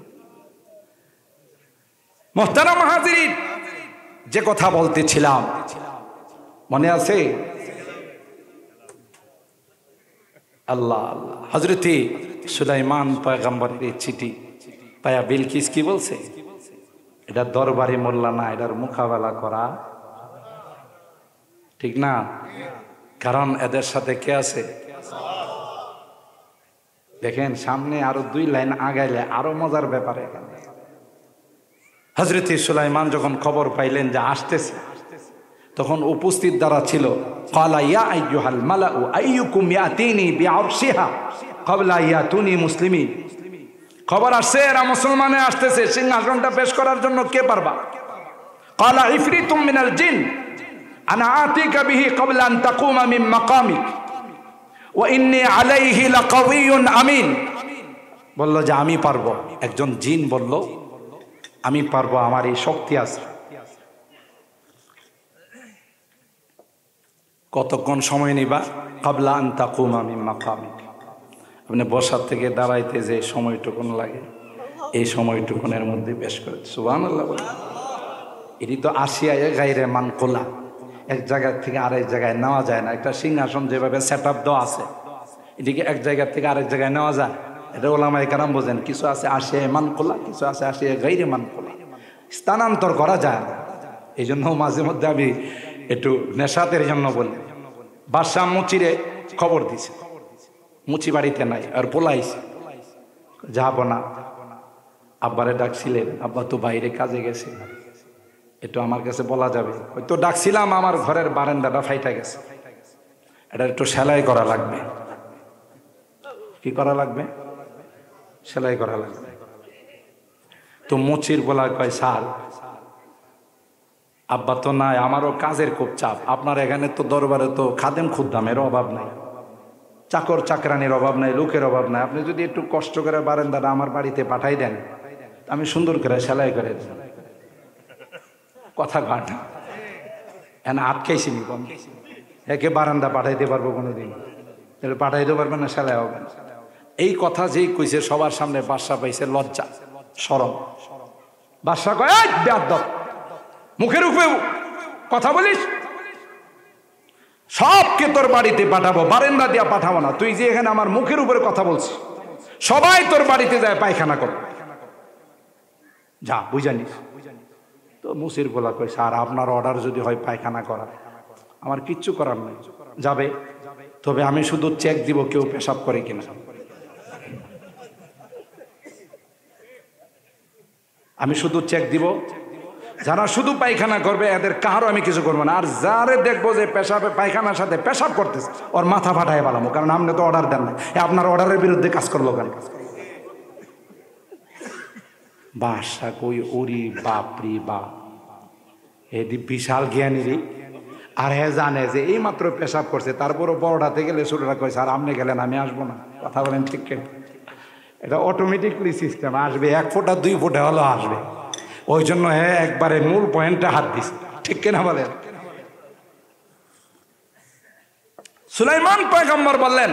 S1: মুহতারাম হাজিরিন, যে কথা বলতেছিলাম মনে আছে? আল্লাহ আল্লাহ, হযরতে সুলাইমান পয়গম্বরের এই চিঠি পায়া বিলকিস কি বলছে? এটা দরবারি মোল্লা না, এটার মোকাবেলা করা ঠিক না, কারণ এদের সাথে কে আছে? দেখেন সামনে আরো 2 লাইন আগাইলে আরো মজার ব্যাপার। এখানে হযরতে সুলাইমান যখন খবর পাইলেন যে আসতেছে, তখন উপস্থিত যারা ছিল, ক্বালা ইয়া আইয়ুহাল মালাউ আইয়ুকুম ইয়াতিনি বিআরশিহা ক্বাবলা ইয়াতুনি মুসলিমিন। খবর আসছে এরা মুসলমানে আসতেছে, সিংহাসনটা পেশ করার জন্য কে পারবা? ক্বালা ইফরিতুম মিনাল জিন আনা আতিকা বিহি ক্বাবলা আন তাকুমা মিন মাকামিক ওয়া ইন্নী আলাইহি লাকাওয়িয়ুন আমিন। বলল যে আমি পারবো। একজন জিন বলল আমি পারবো, আমার এই শক্তি আছে। কতক্ষণ সময় নিবা? ক্বাবলা আন তাকুমা মিন মাকামিক, আপনি বসার থেকে দাঁড়াইতে যে সময়টুকুন লাগে, এই সময়টুকুনের মধ্যে পেশ করে। সুবহানাল্লাহ। এটি তো আসিয়া গায়রে মানকুলা, এক জায়গা থেকে আরেক জায়গায় নেওয়া যায় না। একটা সিংহাসন যেভাবে সেট আপ দেওয়া আছে, এটিকে এক জায়গা থেকে আরেক জায়গায় নেওয়া যায়, এটা ওলামায়ে কেরাম বোঝেন। কিছু আছে আসিয়া মানকুলা, কিছু আছে আসিয়া গায়রে মানকুলা, স্থানান্তর করা যায় না। এই জন্য মাঝে মধ্যে আমি একটু নেশাতের জন্য বলি, বাদশাহ মুচিরে খবর দিছে, মুচি বাড়িতে নাই, আর পোলাইছে, যাবো না। আব্বারে ডাকছিলেন, আব্বা তো বাইরে কাজে গেছে, একটু আমার কাছে বলা যাবে? তো ডাকছিলাম, আমার ঘরের বারান্দাটা ফাইটা গেছে, এটা একটু সেলাই করা লাগবে। কি করা লাগবে? সেলাই করা লাগবে। তো মুচির বলা কয়, স্যার আব্বা তো নাই, আমারও কাজের খুব চাপ, আপনার এখানে তো দরবারে তো খাদেম খুদ্দামের অভাব নাই, চাকর চাকরানির অভাব নাই, লোকের অভাব নাই, আপনি যদি একটু কষ্ট করে বারান্দাটা আমার বাড়িতে পাঠাই দেন, আমি সুন্দর করে সেলাই করে দেন। কথা ঘাট এনে আটকাইছি নি, একে বারান্দা পাঠাইতে পারবো কোনোদিন? তাহলে পাঠাইতে পারবেন না, সেলাই হবে না। এই কথা যেই কইছে সবার সামনে বাদশা পাইছে লজ্জা, শরম। বাদশা কয়, এই বেয়াদব, মুখের উপরে কথা বলিস, সবকে তোর বাড়িতে পাঠাবো, বারান্দা দিয়া পাঠাবো না। তুই যে এখানে আমার মুখের উপরে কথা বলছিস, সবাই তোর বাড়িতে যায় পায়খানা কর, যা বুঝানিস। তো মুসির গোলা কই, স্যার আপনার অর্ডার যদি হয় পায়খানা করা, আমার কিচ্ছু করার নেই, যাবে। তবে আমি শুধু চেক দিব কেউ পেশাব করে কিনা, আমি শুধু চেক দিব। যারা শুধু পায়খানা করবে এদের কারো আমি কিছু করবো না, আর যারে দেখবো যে পেশাবে পায়খানার সাথে পেশাব করতেছে, ওর মাথা ফাটায় পালামো, কারণ আপনি তো অর্ডার দেন না, আপনার অর্ডারের বিরুদ্ধে কাজ করলো কেন? বাদশা কই, ওরি বাপরি বাপ, এদি বিশাল জ্ঞানী রে। আর হে জানে যে এই মাত্র পেশাব করছে, তারপরও বড়টাতে গেলে ছোটরা কয়, স্যার আপনি গেলেন আমি আসবো না। কথা বলেন ঠিক কেন? এটা অটোমেটিকলি সিস্টেম, আসবে 1 ফোঁটা 2 ফোঁটা হলো আসবে। ওই জন্য একবারে মূল পয়েন্টে হাত দিস, ঠিক কিনা বলেন? সুলাইমান পয়গম্বর বললেন,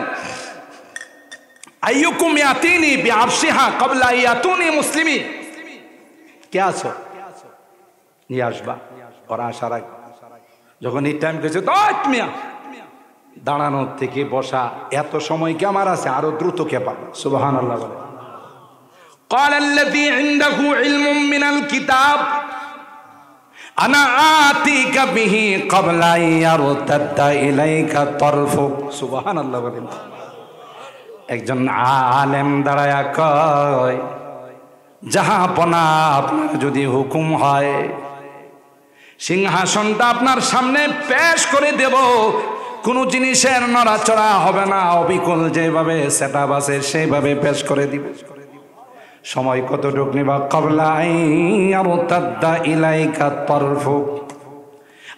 S1: আইয়ুকুম ইয়াতিনি বিআরশিহা ক্বাবলা ইয়াতুনি মুসলিমিন। কে আছো? নিয়ে আসবা। ওরা আসার আগে যখন এই টাইম গেছে, তো মিয়া দাঁড়ানোর থেকে বসা এত সময় কি আমার আছে? আরো দ্রুত কে পাবে? সুবহানাল্লাহ বলে। قال الذي عنده علم من الكتاب انا آتيك به قبل ان يرتد اليك طرفك। সুবহানাল্লাহ বলেন। একজন আলেম দাঁড়ায়া কয়, জাহাপনা আপনার যদি হুকুম হয়, সিংহাসনটা আপনার সামনে পেশ করে দেব, কোন জিনিসের নড়াচড়া হবে না, অবিকল যেভাবে সেটআপ আছে সেইভাবে পেশ করে দিব। সময় কতটুক নিবা? ক্বাবলা আইয়ারতাদ্দা ইলাইকা তারফুক,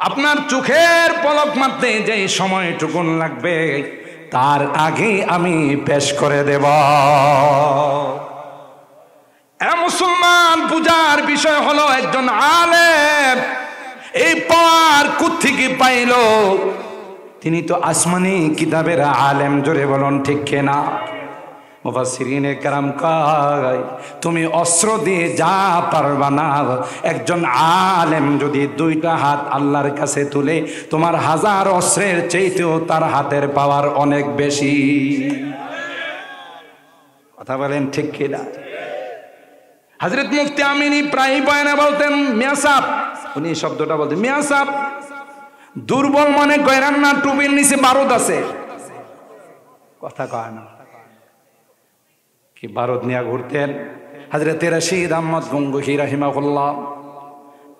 S1: আপনার চোখের পলক মারতে যে সময়টুকুন লাগবে তার আগে আমি পেশ করে দেব। মুসলমান, পূজার বিষয় হলো একজন আলেম। এই পাওয়ার কোত্থেকে পাইল? তিনি তো আসমানি কিতাবের আলেম। জোরে বলুন ঠিক কিনা? মুফাসসিরিনে কেরাম কয়, তুমি অস্ত্র দিয়ে যা পারবা না, একজন আলেম যদি দুইটা হাত আল্লাহর কাছে তুলে, তোমার হাজার অস্ত্রের চাইতেও তার হাতের পাওয়ার অনেক বেশি। কথা বলেন ঠিক কিনা? হযরত মুফতি আমিনী প্রায় বয়ানে বলতেন মিয়া সাহেব, উনি শব্দটা বলতেন, মিয়া সাহেব দুর্বল মনে করেন না, টুপির নিচে বারুদ আছে। কথা কয় না, কি বারুদ নিয়ে ঘুরতেন। হযরত রশিদ আহমদ গঙ্গোহী রাহিমাহুল্লাহ,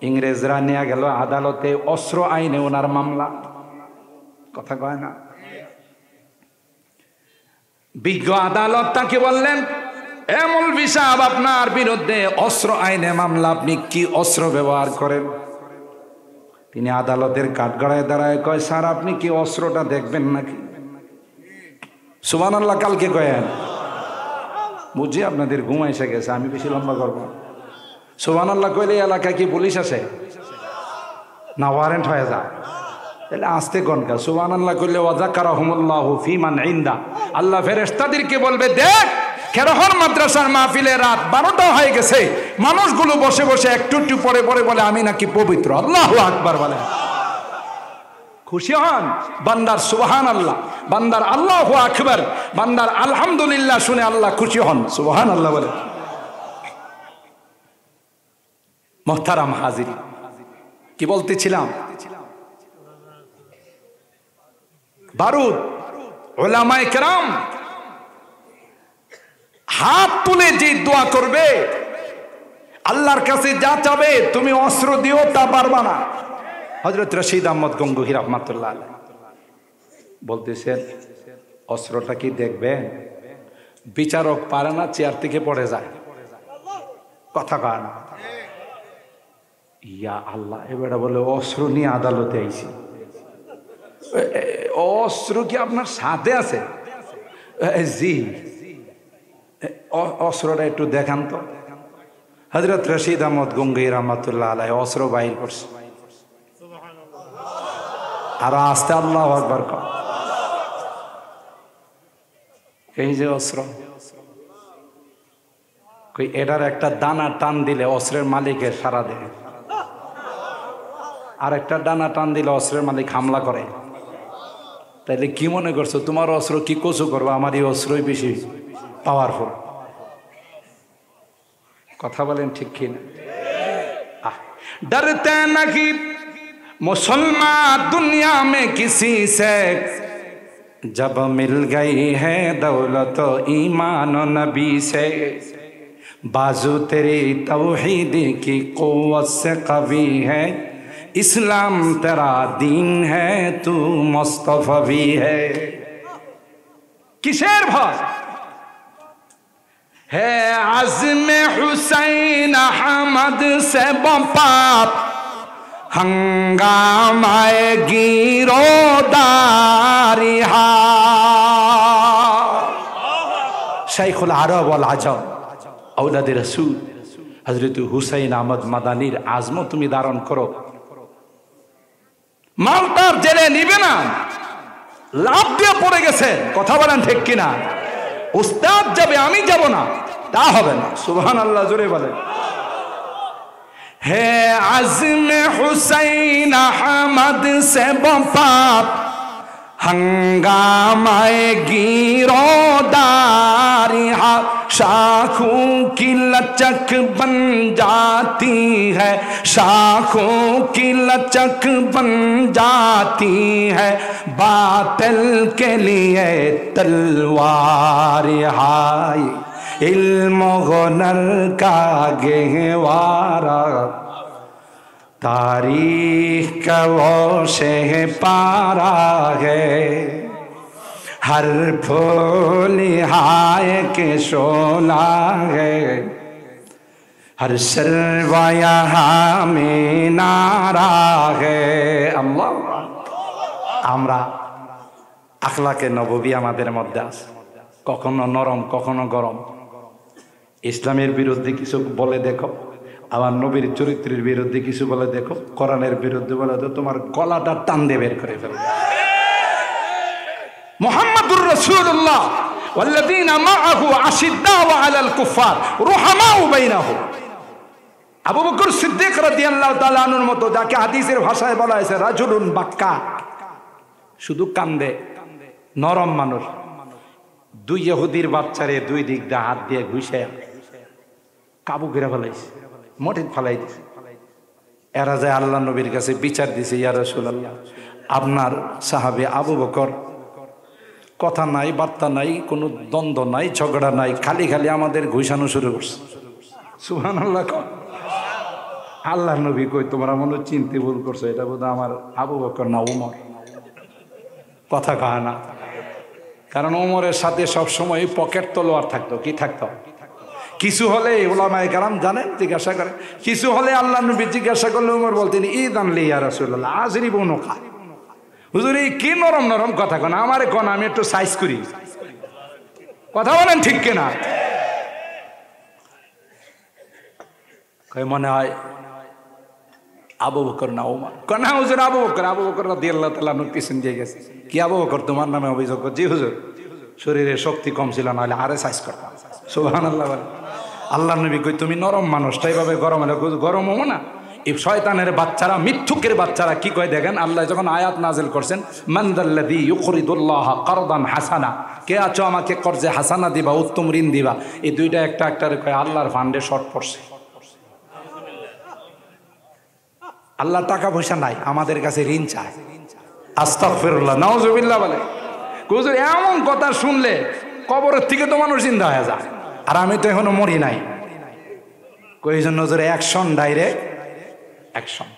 S1: ইংরেজরা নিয়ে গেল আদালতে, অস্ত্র আইনে ওনার মামলা। কথা কয় না। বিজ্ঞ আদালত তাকে বললেন, এ মৌলভী সাহেব, আপনার বিরুদ্ধে অস্ত্র আইনে মামলা, আপনি কি অস্ত্র ব্যবহার করেন? তিনি আদালতের কাঠগড়ায় দাঁড়ায় কয়, স্যার আপনি কি অস্ত্রটা দেখবেন নাকি? সুবহানাল্লাহ। কালকে কয়েন বুঝি আপনাদের ঘুম এসে গেছে, আমি বেশি লম্বা করবো। সুবহানাল্লাহ কইলে এলাকায় কি পুলিশ আছে না ওয়ারেন্ট হয়ে যায়? তাহলে আসতে কনকা সুবহানাল্লাহ কইলে ওয়াযাকারাহুমুল্লাহু ফীমান ইনদা, আল্লাহ ফেরেশতাদেরকে বলবে, দেখ খেরহর মাদ্রাসার মাহফিলে রাত 12টা হয়ে গেছে, মানুষগুলো বসে বসে একটু একটু পরে পরে বলে আমি নাকি পবিত্র। আল্লাহু আকবার বলে। খুশি হন বান্দার সুবহানাল্লাহ, বান্দার আল্লাহু আকবার, বান্দার আলহামদুলিল্লাহ শুনে আল্লাহ খুশি হন। সুবহানাল্লাহ বলে। মুহতারাম হাজিরিন, কি বলতেছিলাম? বারুদ। উলামায়ে কেরাম হাত তুলে যে দোয়া করবে, আল্লাহর কাছে যা চাবে, তুমি অস্ত্র দিও তা পারবা না। হযরত রশিদ আহমদ গঙ্গোহী রাহমাতুল্লাহ আলাইহি বলতেছেন, অস্ত্রটা কি দেখবেন? বিচারক পারে না, চেয়ার থেকে পড়ে যায়। কথা কয় না। ইয়া আল্লাহ, এবারে বলে অস্ত্র নিয়ে আদালতে আইছি। অস্ত্র কি আপনার সাথে আছে? জি। অস্ত্রটা একটু দেখান তো। হযরত রশিদ আহমদ গঙ্গোহী রাহমাতুল্লাহ আলাইহি অস্ত্র বাইর করছে। আর আস্তে আল্লাহু আকবার কর। এই যে অস্ত্র, কই এটার একটা দানা টান দিলে অস্ত্রের মালিকের সারা দেয়, আর একটা দানা টান দিলে অস্ত্রের মালিক হামলা করে। তাইলে কি মনে করছো তোমার অস্ত্র কি কচু করবো? আমার এই অস্ত্রই বেশি পাওয়ারফুল। কথা বলেন ঠিক কিনা? डरते नहीं मुसलमान दुनिया में किसी से, जब मिल गई है दौलत ईमान नबी से, बाजू तेरी तौहीद की क़ुव्वत से कवी है, इस्लाम तेरा दीन है, तू मुस्तफ़वी है। किशेर भाई है आज़म हुसैन अहमद से बाप, हंगामाए गिरोदारिहा। शेखुल अरब वल अजम औलाद रसूल हजरत हुसैन अहमद মাদানির আজমত তুমি ধারণ করো। মালটার জেলে নিবে না, লাভ দিয়ে পড়ে গেছে। কথা বলেন ঠিক কিনা? উস্তাদ যাবে, আমি যাব না, তা হবে না। সুবহানাল্লাহ জোরে বলেন। है आज़म हुसैन अहमद से बाप, हंगामाए गिरोदारिहा, शाखों की लचक बन जाती है, शाखों की लचक बन जाती है, बातिल के लिए तलवार हाय, इल्म हुनर का गहवारा, तारीख का वो शह पारा है, हर फूल हाय के शोला है, हर शर्वा यहाँ में नारा है। अल्लाह, আমরা আখলাকে নববী আমাদের মধ্যে আছে, কখনো নরম কখনো গরম। ইসলামের বিরুদ্ধে কিছু বলে দেখো, আমার নবীর চরিত্রের বিরুদ্ধে কিছু বলে দেখো, কোরআনের বিরুদ্ধে বলে দেখো, তোমার গলাটা টান দিয়ে বের করে ফেলবে। মুহাম্মাদুর রাসূলুল্লাহ ওয়াল্লাযীনা মাআহু আশিদ্দাউ আলাল কুফার রুহামাউ বাইনাহুম। আবু বকর সিদ্দিক রাদিয়াল্লাহু তাআলা আনহুর মতো, যাকে হাদিসের ভাষায় বলা হয়েছে রাজুলুন বাক্কা, শুধু কান্দে, নরম মানুষ, দুই ইহুদির বাচ্চারে দুই দিক দিয়ে হাত দিয়ে ঘুষে কাবু করে ফেলাইছে, মটিত ফেলাই দিছে। এরা যায় আল্লাহ নবীর কাছে বিচার দিছে, ইয়া রাসূলুল্লাহ, আপনার সাহাবী আবু বকর কথা নাই, বার্তা নাই, কোনো দ্বন্দ্ব নাই, ঝগড়া নাই, খালি খালি আমাদের ঘুষানো শুরু করছে। সুবহানাল্লাহ। আল্লাহ নবী কই, তোমরা মনে চিনতে ভুল করছো, এটা বোধহয় আমার আবু বকর না ওমর। কথা কয় না, কারণ ওমরের সাথে সবসময় পকেট তলোয়ার থাকতো। কি থাকতো? কিছু হলে উলামায়ে কেরাম জানেন, জিজ্ঞাসা করে, কিছু হলে আল্লাহ নবী জিজ্ঞাসা করলে ওমর বলতেন ঈদান লি ইয়া রাসূলুল্লাহ আজরিবুনুকা। হুজুর এই কি নরম নরম কথা কোন, আমারে কোন, আমি একটু সাইজ করি। কথা বলেন ঠিক কিনা? কই মনে হয় আবু বকর না ওমর। না হুজুর আবু বকর। আবু বকর রাদিয়াল্লাহু তাআলা আনহু পিছন দিয়ে গেছে। কি আবু বকর তোমার নামে অভিযোগ? জি হুজুর, শরীরে শক্তি কম ছিল, নাহলে আরে সাইজ করতাম। সুবহানাল্লাহ। আল্লাহ নবী কই, তুমি নরম মানুষ, তাই ভাবে গরম হলে গরম হবো না? এই শয়তানের বাচ্চারা, মিথ্যুকের বাচ্চারা কি কয় দেখেন, আল্লাহ যখন আয়াত নাজিল করছেন, মান যাল্লাযী ইউকরিদুল্লাহ কারদান হাসানা, কে আছো আমাকে কর্জে হাসানা দিবা, উত্তম ঋণ দিবা, এই দুইটা একটা একটারে কয় আল্লাহর ফান্ডে শর্ট পড়ছে। আল্লাহ টাকা পয়সা নাই, আমাদের কাছে ঋণ চায়। আস্তাগফিরুল্লাহ, নাউজুবিল্লাহ বলে। হুজুর এমন কথা শুনলে কবরের থেকে তো মানুষ জিন্দা হয়ে যায়, আর আমি তো এখনো মরি নাই। কই জন্য হুজুর অ্যাকশন, ডাইরেক্ট অ্যাকশন।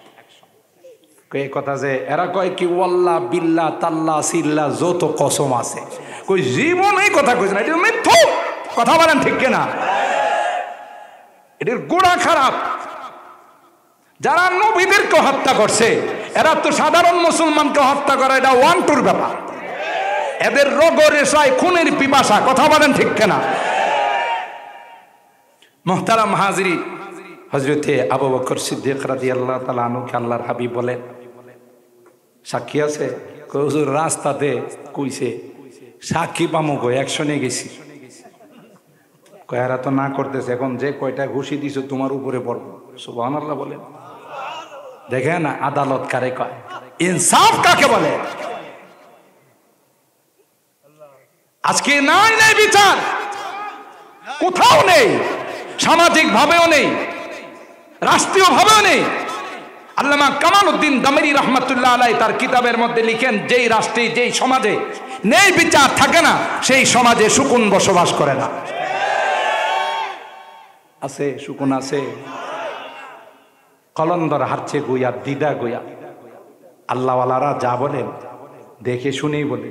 S1: এই কথা যে এরা কয় কি ওয়াল্লাহ বিল্লাহ তাল্লাহ সিল্লাহ যত কসম আছে, কই জীবন এই কথা কইছে না, এটা মিথ্যা কথা। বলেন ঠিক কিনা? এটার গোড়া খারাপ। যারা নবীদেরকে হত্যা করছে, এরা তো সাধারণ মুসলমানকে হত্যা করা এটা ওয়ান টুর ব্যাপার। এদের রোগ রেশায় খুনের পিপাসা। কথা বলেন ঠিক কিনা? মুহতারাম হাজিরিন, হযরতে আবু বকর সিদ্দিক রাদিয়াল্লাহু তাআলা আনহুকে আল্লাহর হাবিব বলেন, সাক্ষী আছে? হুজুর রাস্তাতে কইছে সাক্ষী পামু, কই অ্যাকশনে গেছি। কয় এরা তো না করতেছে, এখন যে কয়টা ঘুষি দিছো তোমার উপরে পড়বো। সুবহানাল্লাহ বলেন। দেখেন আদালত কারে কয়, ইনসাফ কাকে বলে। আজকে নাই নাই বিচার, কোথাও নেই, সামাজিক ভাবেও নেই, রাষ্ট্রীয় ভাবেও নেই। আল্লামা কামাল উদ্দিন দামেরি রহমাতুল্লাহ আলাই তার কিতাবের মধ্যে লিখেন, যেই রাষ্ট্রে, যেই সমাজে নেই বিচার থাকে না, সেই সমাজে সুকুন বসবাস করে না। আছে সুকুন আছে? কলন্দর হারছে গুয়া, দিদা গুয়া। আল্লাহওয়ালারা যা বলেন দেখে শুনেই বলে।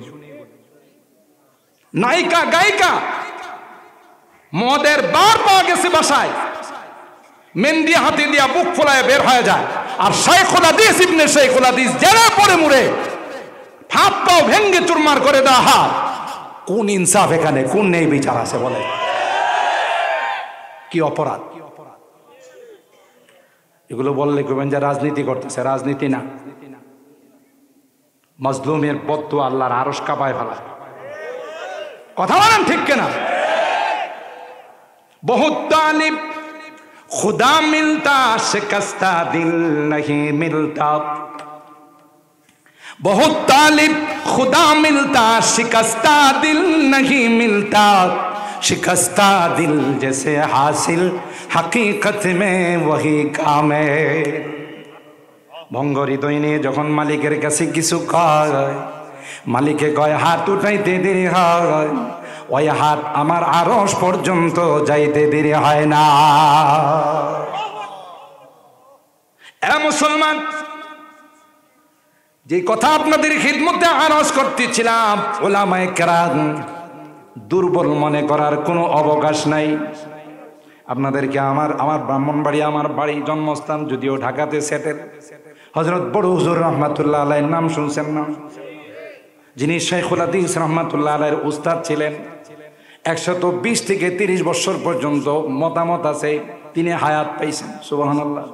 S1: নায়িকা গায়িকা মদের বার পাওয়া গেছে বাসায়, মেহেন্দি হাতে দিয়া বুক ফোলায় বের হয়ে যায়, আর শাইখুল হাদিস ইবনে শাইখুল হাদিস জেলে পড়ে মুড়ে হাত পাও ভেঙ্গে চুরমার করে দেওয়া হাত। কোন ইনসাফ এখানে? কোন নেই বিচার আছে বলে? কি অপরাধ? এগুলো বললে কবেন যে রাজনীতি করতেছে। রাজনীতি না, মজলুমের বদদুয়া আল্লাহর আরশ কাঁপায় ফেলা। কথা বলেন ঠিক কিনা? বহুত তালিব खुदा मिलता शिकस्ता दिल नहीं मिलता, बहुत तालिब खुदा मिलता शिकस्ता दिल नहीं मिलता, शिकस्ता दिल जैसे हासिल हकीकत में वही काम है। ভঙ্গ হৃদয় নিয়ে যখন মালিকের কাছে কিছু কয়, মালিকে কয় হাত উঠাইতে দেরি হয়, ওই হাত আমার আরশ পর্যন্ত যাইতে দেরি হয় না। এ মুসলমান, যে কথা আপনাদের খিদমতে আরজ করতেছিলাম, উলামায়ে কেরাম দুর্বল মনে করার কোনো অবকাশ নাই। আপনাদেরকে আমার ব্রাহ্মণবাড়ি আমার বাড়ি, জন্মস্থান, যদিও ঢাকাতে সেটেল। হযরত বড় হুজুর রহমাতুল্লাহ আলাইহির নাম শুনছেন না? যিনি শাইখুল হাদিস রহমাতুল্লাহ আলাইহির উস্তাদ ছিলেন। 120 থেকে 30 বছর পর্যন্ত মতামত আছে তিনি হায়াত পাইছেন। সুবহানাল্লাহ।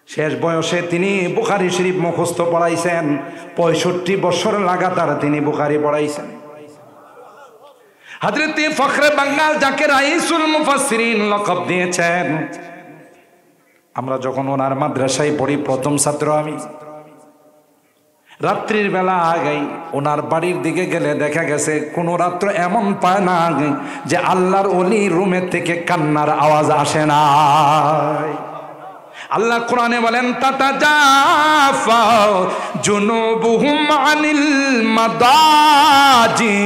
S1: শেষ বয়সে তিনি বুখারী শরীফ মুখস্থ পড়াইছেন। 65 বছর লাগাতার তিনি বুখারী পড়াইছেন। হযরত ফখরে বাঙ্গাল যাকে রাইসুল মুফাসসিরিন লকব দিয়েছেন, আমরা যখন ওনার মাদ্রাসায় পড়ি, প্রথম ছাত্র আমি। রাত্রির বেলা আগে ওনার বাড়ির দিকে গেলে দেখা গেছে কোন রাত্র এমন পায় না যে আল্লাহর ওলি রুমের থেকে কান্নার আওয়াজ আসে না। আল্লাহ কোরআনে বলেন তাতাজাফা জুনুবুহুম আনিল মাদাজি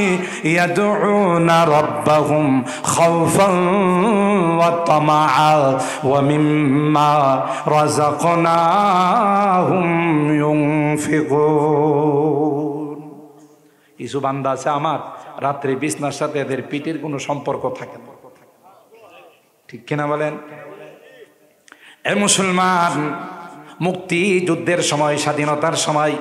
S1: ইয়াদউনা রাব্বাহুম খাওফান ওয়া তামাআ ওয়া মিম্মা রাযাকনাহুম ইউনফিকুন। কিছু বান্দা আছে আমার রাত্রে বিছনার সাথে এদের পিঠের কোনো সম্পর্ক থাকে না, ঠিক কিনা বলেন? এ মুসলমান, মুক্তিযুদ্ধের সময়, স্বাধীনতার সময়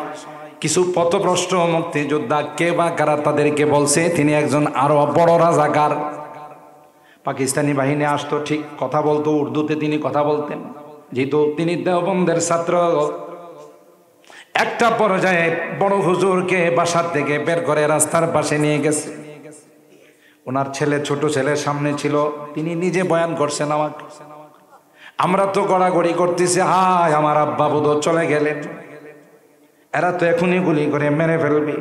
S1: কিছু পথভ্রষ্ট মুক্তিযোদ্ধা কে বা কারা তাদেরকে বলছে তিনি একজন আরো বড় রাজাকার। পাকিস্তানি বাহিনী আসতো, ঠিক কথা বলতো, উর্দুতে তিনি কথা বলতেন, যেহেতু তিনি দেওবন্দের ছাত্র। একটা পর্যায়ে বড় হুজুরকে বাসার থেকে বের করে রাস্তার পাশে নিয়ে গেছে। ওনার ছেলে, ছোট ছেলে সামনে ছিল, তিনি নিজে বয়ান করছেন আমাকে। আমরা তো গড়াগড়ি করতেছি, হায় আমার আব্বা বোধ চলে গেলেন, এরা তো এখনই গুলি করে মেরে ফেলবে।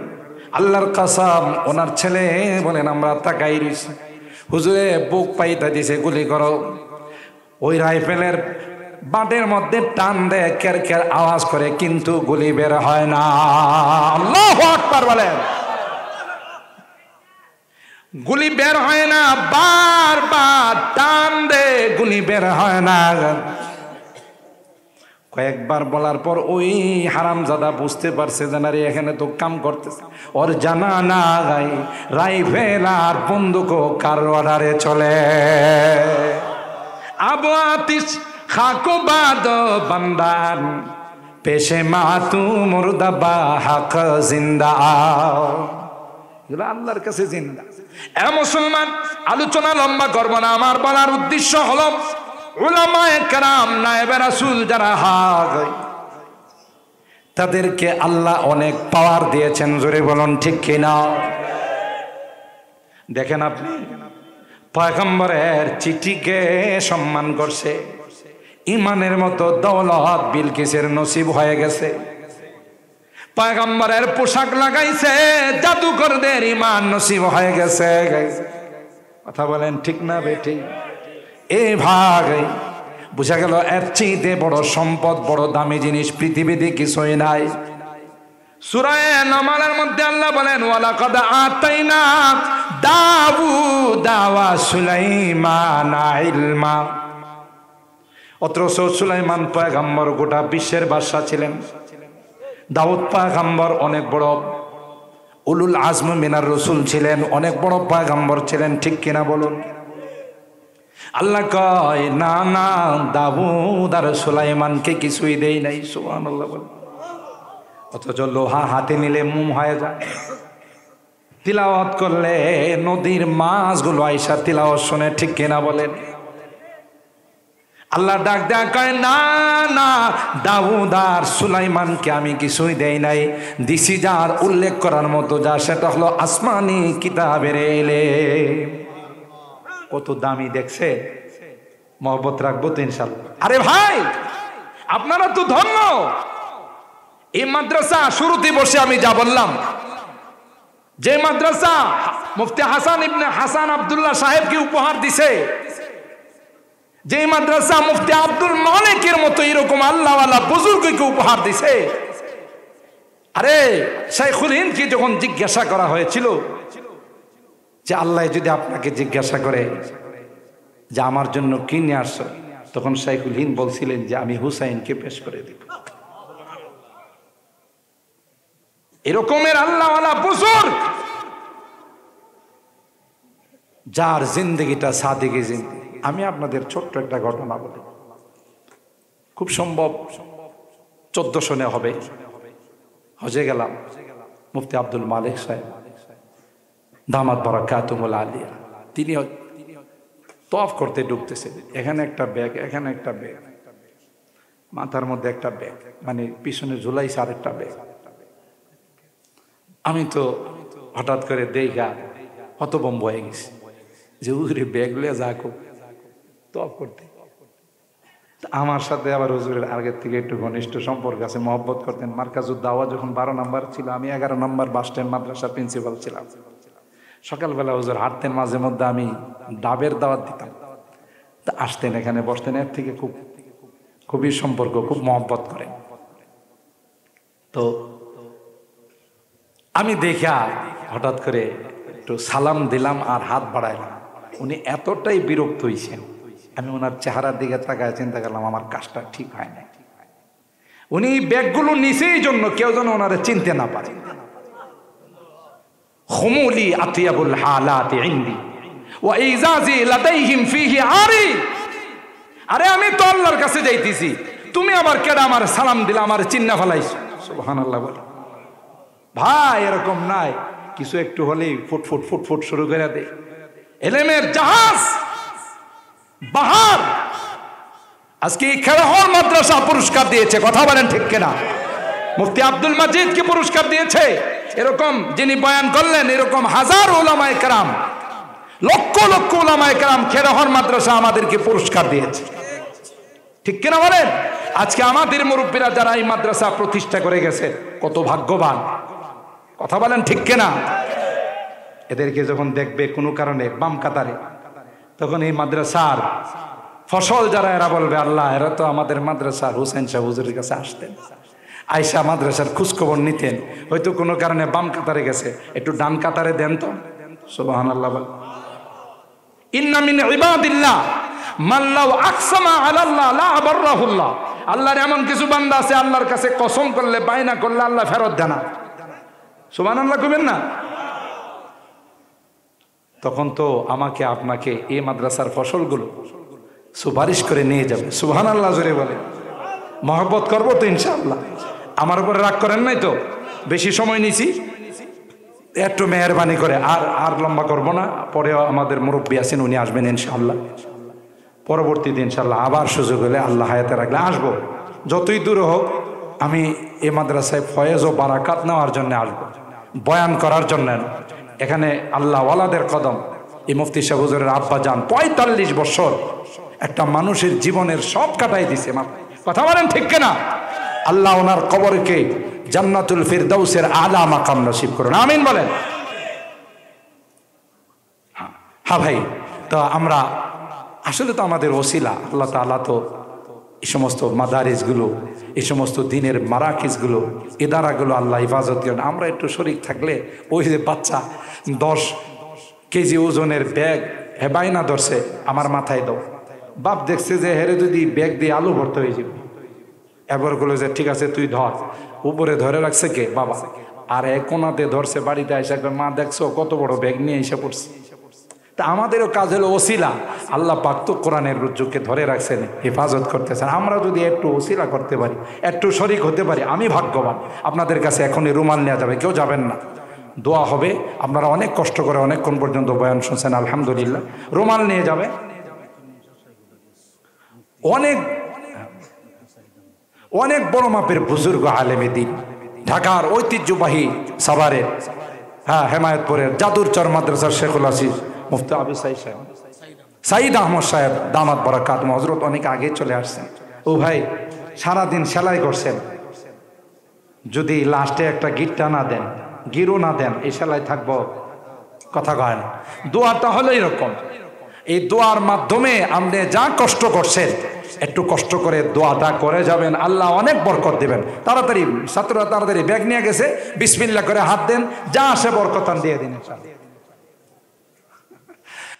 S1: আল্লাহর কসম, ওনার ছেলে বলেন আমরা তাকাই রইছি, হুজুরে বুক পাইতা দিছে, গুলি করো। ওই রাইফেলের বাটের মধ্যে টান দেয়, কের কের আওয়াজ করে, কিন্তু গুলি বের হয় না। আল্লাহু আকবার বলেন। গুলি বের হয় না, বারবার টান দে, গুলি বের হয় না। কয়েকবার বলার পর ওই হারামজাদা বুঝতে পারছে যে না রে, এখানে তো কাম করতেছে। ওর জানা না গাই রাইফেল আর বন্দুক কার অর্ডারে চলে। আবু আতিশ খাকো বাদ বান্দান পেশে মাতু মুর্দাবা হক জিন্দা, এগুলো আল্লাহর কাছে জিন্দা। এ মুসলমান, আলোচনা লম্বা করব না, আমার বলার উদ্দেশ্য হলো উলামায়ে কেরাম, নায়েবে রাসূল যারা হক, তাদেরকে আল্লাহ অনেক পাওয়ার দিয়েছেন। জোরে বলুন ঠিক কিনা? দেখেন আপনি, পয়গম্বরের চিঠিকে সম্মান করছে, ইমানের মতো দৌলত বিলকিসের নসিব হয়ে গেছে। পয়গম্বরের পোশাক লাগাইছে, জাদুকরদের ইমান নসিব হয়ে গেছে। কথা বলেন ঠিক না বেটি? এই ভাগ বুঝা গেল, এর চেয়ে বড় সম্পদ, বড় দামি জিনিস পৃথিবীতে কিছুই নাই। সূরা নামলের মধ্যে আল্লাহ বলেন ওয়ালাকাদ আতাইনা দাউদা ওয়া সুলাইমানা ইলমা। অথচ সুলাইমান পয়গম্বর গোটা বিশ্বের বাদশা ছিলেন। দাউদ পয়গম্বর অনেক বড় উলুল আজম মিনার রাসূল ছিলেন, অনেক বড় পয়গম্বর ছিলেন, ঠিক কিনা বলুন? আল্লাহ কয় না না, দাউদ আর সুলাইমানকে কিছুই দেই নাই। সুবহানাল্লাহ বলেন। অথচ লোহা হাতে নিলে মোম হয়ে যায়, তিলাওয়াত করলে নদীর মাছগুলো আইসা তিলাওয়াত শুনে, ঠিক কিনা বলেন? আল্লাহ ডাক দেয়া কয় না না, দাউদ আর সুলাইমানকে আমি কিছুই দেই নাই, দিছি যার উল্লেখ করার মতো যা, সেটা হলো আসমানি কিতাবের ইলম। কত দামি দেখছে, মহব্বত রাখবো তো ইনশাআল্লাহ। আরে ভাই, আপনারা তো ধন্য। এই মাদ্রাসা শুরুতে বসে আমি যা বললাম, যে মাদ্রাসা মুফতি হাসান ইবনে হাসান আব্দুল্লাহ সাহেবকে উপহার দিছে, যে মাদ্রাসা মুফতি আব্দুল মালিকের মতো এরকম আল্লাহওয়ালা বুজুর্গকে উপহার দিছে। আরে শাইখুল হিন্দকে যখন জিজ্ঞাসা করা হয়েছিল যে আল্লাহ যদি আপনাকে জিজ্ঞাসা করে যে আমার জন্য কি নিয়ে আসছো, তখন শাইখুল হিন্দ বলছিলেন যে আমি হুসাইনকে পেশ করে দিব। এরকমের আল্লাহওয়ালা বুজুর্গ, যার জিন্দগিটা সাদিকে জিন্দগি। আমি আপনাদের ছোট্ট একটা ঘটনা বলি, খুব সম্ভব 14 সনে হবে। হজে গেলাম, মুফতি আব্দুল মালিক সাহেব দামাত বারাকাতুহুল আলিয়া, তিনি তওয়াফ করতে ঢুকতেছেন। এখানে একটা ব্যাগ, এখানে একটা ব্যাগ, মাথার মধ্যে একটা ব্যাগ, মানে পিছনে ঝুলাইছে আরেকটা ব্যাগ। আমি তো হঠাৎ করে দেখা হতভম্ব হয়ে গেছি যে হুজুরে ব্যাগ লিয়ে যা তওয়াফ করতে। আমার সাথে আবার হুজুরের আগের থেকে একটু ঘনিষ্ঠ সম্পর্ক আছে, মহব্বত করতেন। মার্কাজুদ দাওয়া যখন 12 নম্বর ছিল, আমি 11 নম্বর বাস স্ট্যান্ড মাদ্রাসার প্রিন্সিপাল ছিলাম। সকালবেলা হুজুর হাঁটতেন, মাঝে মধ্যে আমি ডাবের দাওয়াত দিতাম, তা আসতেন এখানে বসতেন। এর থেকে খুবই সম্পর্ক, খুব মহব্বত করেন। তো আমি দেখা হঠাৎ করে একটু সালাম দিলাম আর হাত বাড়াইলাম। উনি এতটাই বিরক্ত হয়েছেন, আমি ওনার চেহারার দিকে তাকায় চিন্তা করলাম আমার কাজটা ঠিক হয় না। উনি ব্যাগগুলো নিছে এই জন্য কেউ যেন ওনারে চিনতে না পারে। খুমুলি আতিয়াবুল হালাতি ইনদি ওয়া ইজাজি লাদাইহিম ফিহি আরি। আরে আমি তো আল্লাহর কাছে যাইতেছি, তুমি আবার কেডা আমার সালাম দিলা, আমার চিন্না ফেলাইছো। সুবহানাল্লাহ বলে ভাই, এরকম নাই, কিছু একটু হলেই ফুটফুট ফুটফুট শুরু করে দে। এলেমের জাহাজ বাহার আজকে খেলাহর মাদ্রাসা পুরস্কার দিয়েছে, কথা বলেন ঠিক কিনা? মুফতি আব্দুল মাজিদ কি পুরস্কার দিয়েছে? এরকম যিনি বয়ান করলেন, এরকম হাজার উলামায়ে কেরাম, লক্ষ লক্ষ উলামায়ে কেরাম খেলাহর মাদ্রাসা আমাদেরকে পুরস্কার দিয়েছে, ঠিক কিনা বলেন? আজকে আমাদের মুরব্বীরা যারা এই মাদ্রাসা প্রতিষ্ঠা করে গেছে কত ভাগ্যবান, কথা বলেন ঠিক কিনা? এদেরকে যখন দেখবে কোনো কারণে বাম কাতারে, তখন এই মাদ্রাসার ফসল যারা, এরা বলবে আল্লাহ, এরা তো আমাদের মাদ্রাসার হুসেন শাহ হুজুরের কাছে আসতেন, আয়সা মাদ্রাসার খোঁজখবর নিতেন, হয়তো কোনো কারণে বাম কাতারে গেছে, একটু ডান কাতারে দেন তো। সুবহানাল্লাহ বল। ইন্না মিন ইবাদিল্লাহ মান লাউ আকসামা আলাল্লাহ লা আবাররাহুল্লাহ। আল্লাহর এমন কিছু বান্দা আছে, আল্লাহর কাছে কসম করলে, বায়না করলে আল্লাহ ফেরত দেন না। সুবহানাল্লাহ কইবেন না? তখন তো আমাকে আপনাকে এই মাদ্রাসার ফসলগুলো সুপারিশ করে নিয়ে যাবে। সুবহানাল্লাহ জোরে বলে। মহব্বত করবো তো ইনশাআল্লাহ। আমার উপরে রাগ করেন নাই তো? বেশি সময় নিছি, একটু মেহরবানি করে আর লম্বা করবো না। পরে আমাদের মুরব্বী আছেন, উনি আসবেন ইনশাআল্লাহ। পরবর্তী দিন ইনশাআল্লাহ আবার সুযোগ হলে, আল্লাহ হায়াতে রাখলে আসবো। যতই দূর হোক, আমি এই মাদ্রাসায় ফয়েজ ও বারাকাত নেওয়ার জন্য আসবো, বয়ান করার জন্য। এখানে আল্লাহ ওয়ালাদের কদম, এই মুফতি সাহেব হুজুরের আব্বা যান 45 বছর একটা মানুষের জীবনের সব কাটাই দিছে। কথা বলেন ঠিক কিনা? আল্লাহ ওনার কবরকে জান্নাতুল ফিরদাউসের আলা মাকাম নসিব করুন, আমিন বলেন। হ্যাঁ ভাই, তো আমরা আসলে তো আমাদের ওসিলা আল্লাহ তাআলা, তো এই সমস্ত মাদারিসগুলো, এই সমস্ত দিনের মারাকিসগুলো, ইদারাগুলো আল্লাহ হেফাজত করেন। আমরা একটু শরীক থাকলে, ওই যে বাচ্চা 10 কেজি ওজনের ব্যাগ হেবাইনা ধরছে, আমার মাথায় দাও। বাপ দেখছে যে হেরে যদি ব্যাগ দিয়ে আলু ভরতে হয়ে যাবে, এবার বলে যে ঠিক আছে তুই ধর। উপরে ধরে রাখছে কে? বাবা। আর এক কোনাতে ধরছে, বাড়িতে এসে মা দেখছো কত বড় ব্যাগ নিয়ে এসে পড়ছে। তা আমাদেরও কাজ হলো ওসিলা। আল্লাহ পাক তো কোরআনের রুজুকে ধরে রাখছেন, হেফাজত করতেছেন। আমরা যদি একটু ওসিলা করতে পারি, একটু শরিক হতে পারি, আমি ভাগ্যবান। আপনাদের কাছে এখনই রুমাল নেওয়া যাবে, কেউ যাবেন না, দোয়া হবে। আপনারা অনেক কষ্ট করে অনেকক্ষণ পর্যন্ত বয়ান শুনছেন, আলহামদুলিল্লাহ। রুমাল নিয়ে যাবে। অনেক বড় মাপের বুজুর্গ আলেমে দ্বীন, ঢাকার ঐতিহ্যবাহী সাভারের, হেমায়তপুরের জাদুরচর মাদ্রাসার শেখুল আসিফ মুফতি আবু সাইদ আহমদ সাহেব দামাত বারাকাত হযরত অনেক আগে চলে আসছেন। ও ভাই, সারাদিন সেলাই করছেন, যদি লাস্টে একটা গিট্টা না দেন, গিরো না দেন, এই সেলাই থাকবো? কথা কয় না। দোয়াটা হলো এরকম, এই দোয়ার মাধ্যমে আপনি যা কষ্ট করছেন, একটু কষ্ট করে দোয়াটা করে যাবেন, আল্লাহ অনেক বরকত দিবেন। তাড়াতাড়ি ছাত্ররা তাড়াতাড়ি ব্যাগ নিয়ে গেছে, বিসমিল্লাহ করে হাত দেন, যা আসে বরকতান দিয়ে দিন ইনশাআল্লাহ।